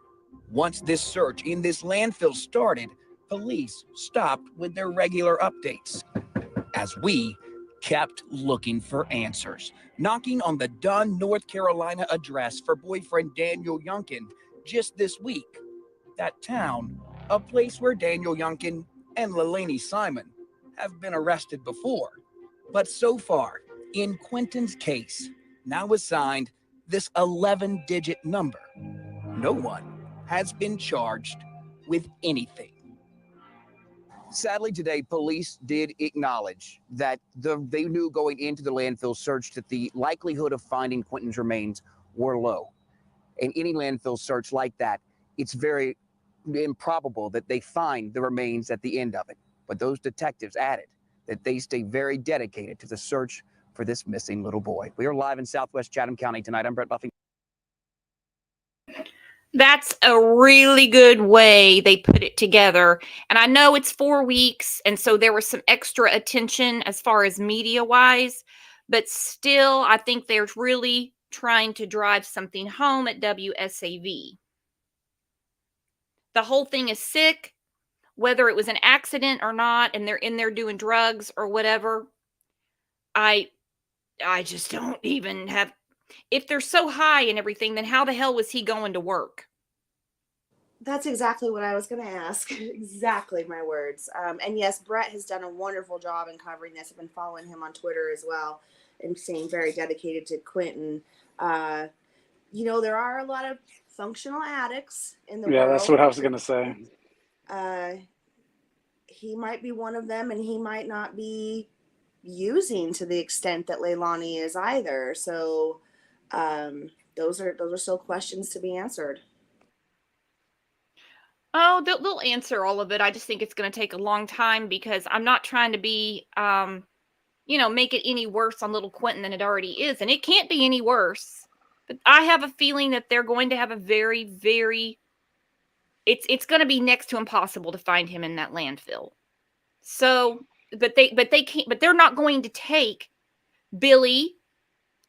Once this search in this landfill started, police stopped with their regular updates as we kept looking for answers. Knocking on the Dunn, North Carolina address for boyfriend Daniel Youngkin just this week. That town, a place where Daniel Youngkin and Leilani Simon have been arrested before. But so far, in Quinton's case, now assigned this 11-digit number, no one has been charged with anything. Sadly, today, police did acknowledge that they knew going into the landfill search that the likelihood of finding Quinton's remains were low. In any landfill search like that, it's very improbable that they find the remains at the end of it. But those detectives added that they stay very dedicated to the search for this missing little boy. We are live in Southwest Chatham County tonight. I'm Brett Buffington. That's a really good way they put it together. And I know it's 4 weeks, and so there was some extra attention as far as media-wise, but still, I think they're really trying to drive something home at WSAV. The whole thing is sick, whether it was an accident or not, and they're in there doing drugs or whatever. I just don't even have... If they're so high and everything, then how the hell was he going to work? That's exactly what I was going to ask. Exactly my words. And yes, Brett has done a wonderful job in covering this. I've been following him on Twitter as well and seeing very dedicated to Quinton. You know, there are a lot of functional addicts in the world. Yeah, that's what I was going to say. He might be one of them, and he might not be using to the extent that Leilani is either. So those are still questions to be answered. Oh, they'll answer all of it. I just think it's going to take a long time because I'm not trying to be, make it any worse on little Quinton than it already is. And it can't be any worse. But I have a feeling that they're going to have a very, very, it's going to be next to impossible to find him in that landfill. So, but they can't, but they're not going to take Billie,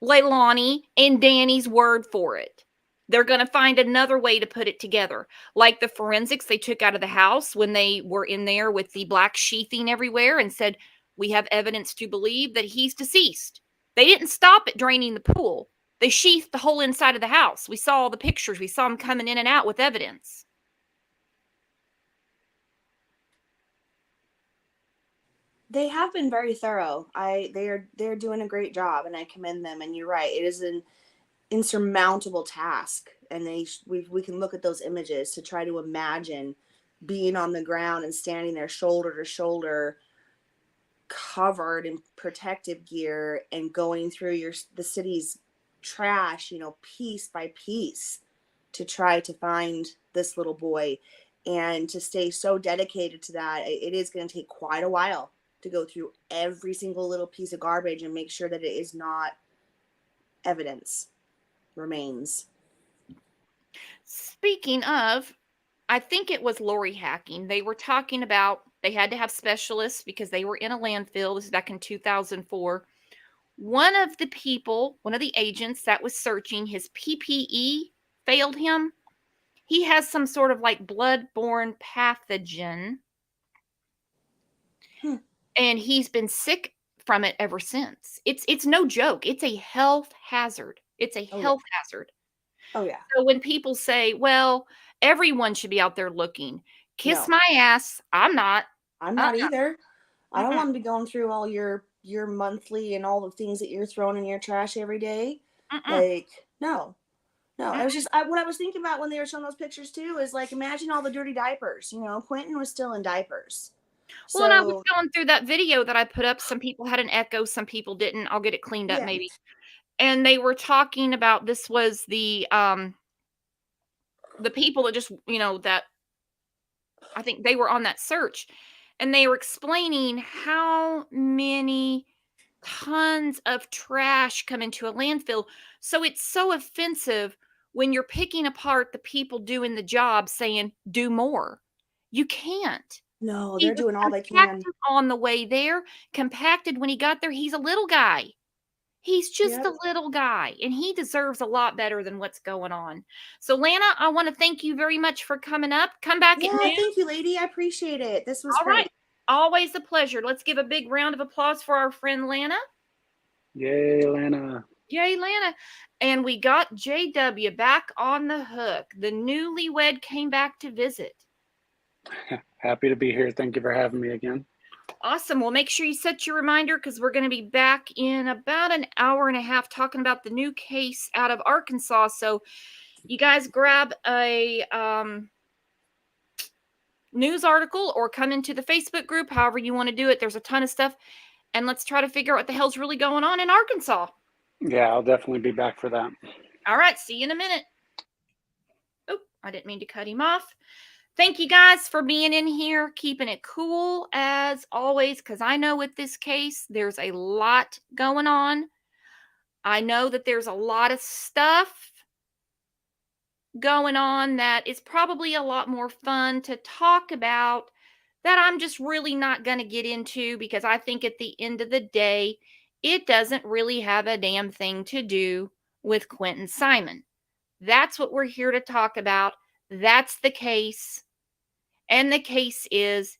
Leilani, and Danny's word for it. They're going to find another way to put it together. Like the forensics they took out of the house when they were in there with the black sheathing everywhere and said, we have evidence to believe that he's deceased. They didn't stop at draining the pool. They sheathed the whole inside of the house. We saw all the pictures. We saw them coming in and out with evidence. They have been very thorough. They're doing a great job, and I commend them. And you're right, it is an insurmountable task, and we can look at those images to try to imagine being on the ground and standing there shoulder to shoulder, covered in protective gear, and going through the city's trash, piece by piece, to try to find this little boy, and to stay so dedicated to that. It is going to take quite a while to go through every single little piece of garbage and make sure that it is not evidence. Remains. Speaking of, I think it was lorry hacking. They were talking about they had to have specialists because they were in a landfill. This is back in 2004. One of the agents that was searching, his PPE failed him. He has some sort of like blood-borne pathogen. And he's been sick from it ever since. It's no joke. It's a health hazard. It's a health hazard. Oh yeah. So when people say, well, everyone should be out there looking, kiss No. my ass. I'm not. I'm not Uh-uh. either. I don't Mm-mm. want to be going through all your monthly and all the things that you're throwing in your trash every day. Mm-mm. Like, no. No, I was Mm-mm. just what I was thinking about when they were showing those pictures too is like, imagine all the dirty diapers. You know, Quinton was still in diapers. Well, and I was So going through that video that I put up. Some people had an echo, some people didn't. I'll get it cleaned up yeah. maybe. And they were talking about, this was the people that just, that I think they were on that search, and they were explaining how many tons of trash come into a landfill. So it's so offensive when you're picking apart the people doing the job saying, do more. You can't. No, He they're was doing all they can. compacted on the way there, compacted when he got there. He's a little guy. He's just Yep. a little guy, and he deserves a lot better than what's going on. So, Lana, I want to thank you very much for coming up. Come back Yeah, at noon. thank you, lady. I appreciate it. This was All great. right. Always a pleasure. Let's give a big round of applause for our friend Lana. Yay, Lana. Yay, Lana. And we got JW back on the hook. The newlywed came back to visit. Happy to be here. Thank you for having me again. Awesome. Well, make sure you set your reminder, because we're going to be back in about an hour and a half talking about the new case out of Arkansas. So you guys grab a news article or come into the Facebook group, however you want to do it. There's a ton of stuff. And let's try to figure out what the hell's really going on in Arkansas. Yeah, I'll definitely be back for that. All right. See you in a minute. Oh, I didn't mean to cut him off. Thank you guys for being in here, keeping it cool as always, because I know with this case, there's a lot going on. I know that there's a lot of stuff going on that is probably a lot more fun to talk about, that I'm just really not going to get into, because I think at the end of the day, it doesn't really have a damn thing to do with Quinton Simon. That's what we're here to talk about. That's the case. And the case is,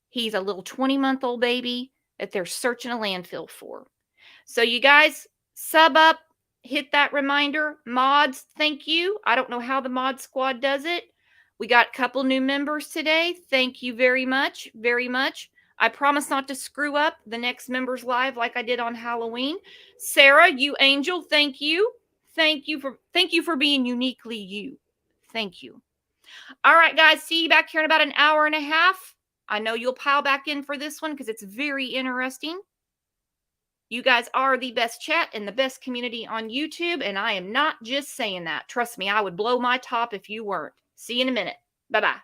he's a little 20-month-old baby that they're searching a landfill for. So you guys, sub up, hit that reminder. Mods, thank you. I don't know how the mod squad does it. We got a couple new members today. Thank you very much, very much. I promise not to screw up the next members live like I did on Halloween. Sarah, you angel, thank you. Thank you for being uniquely you. Thank you. All right, guys, see you back here in about an hour and a half. I know you'll pile back in for this one because it's very interesting. You guys are the best chat and the best community on YouTube, and I am not just saying that. Trust me, I would blow my top if you weren't. See you in a minute. Bye-bye.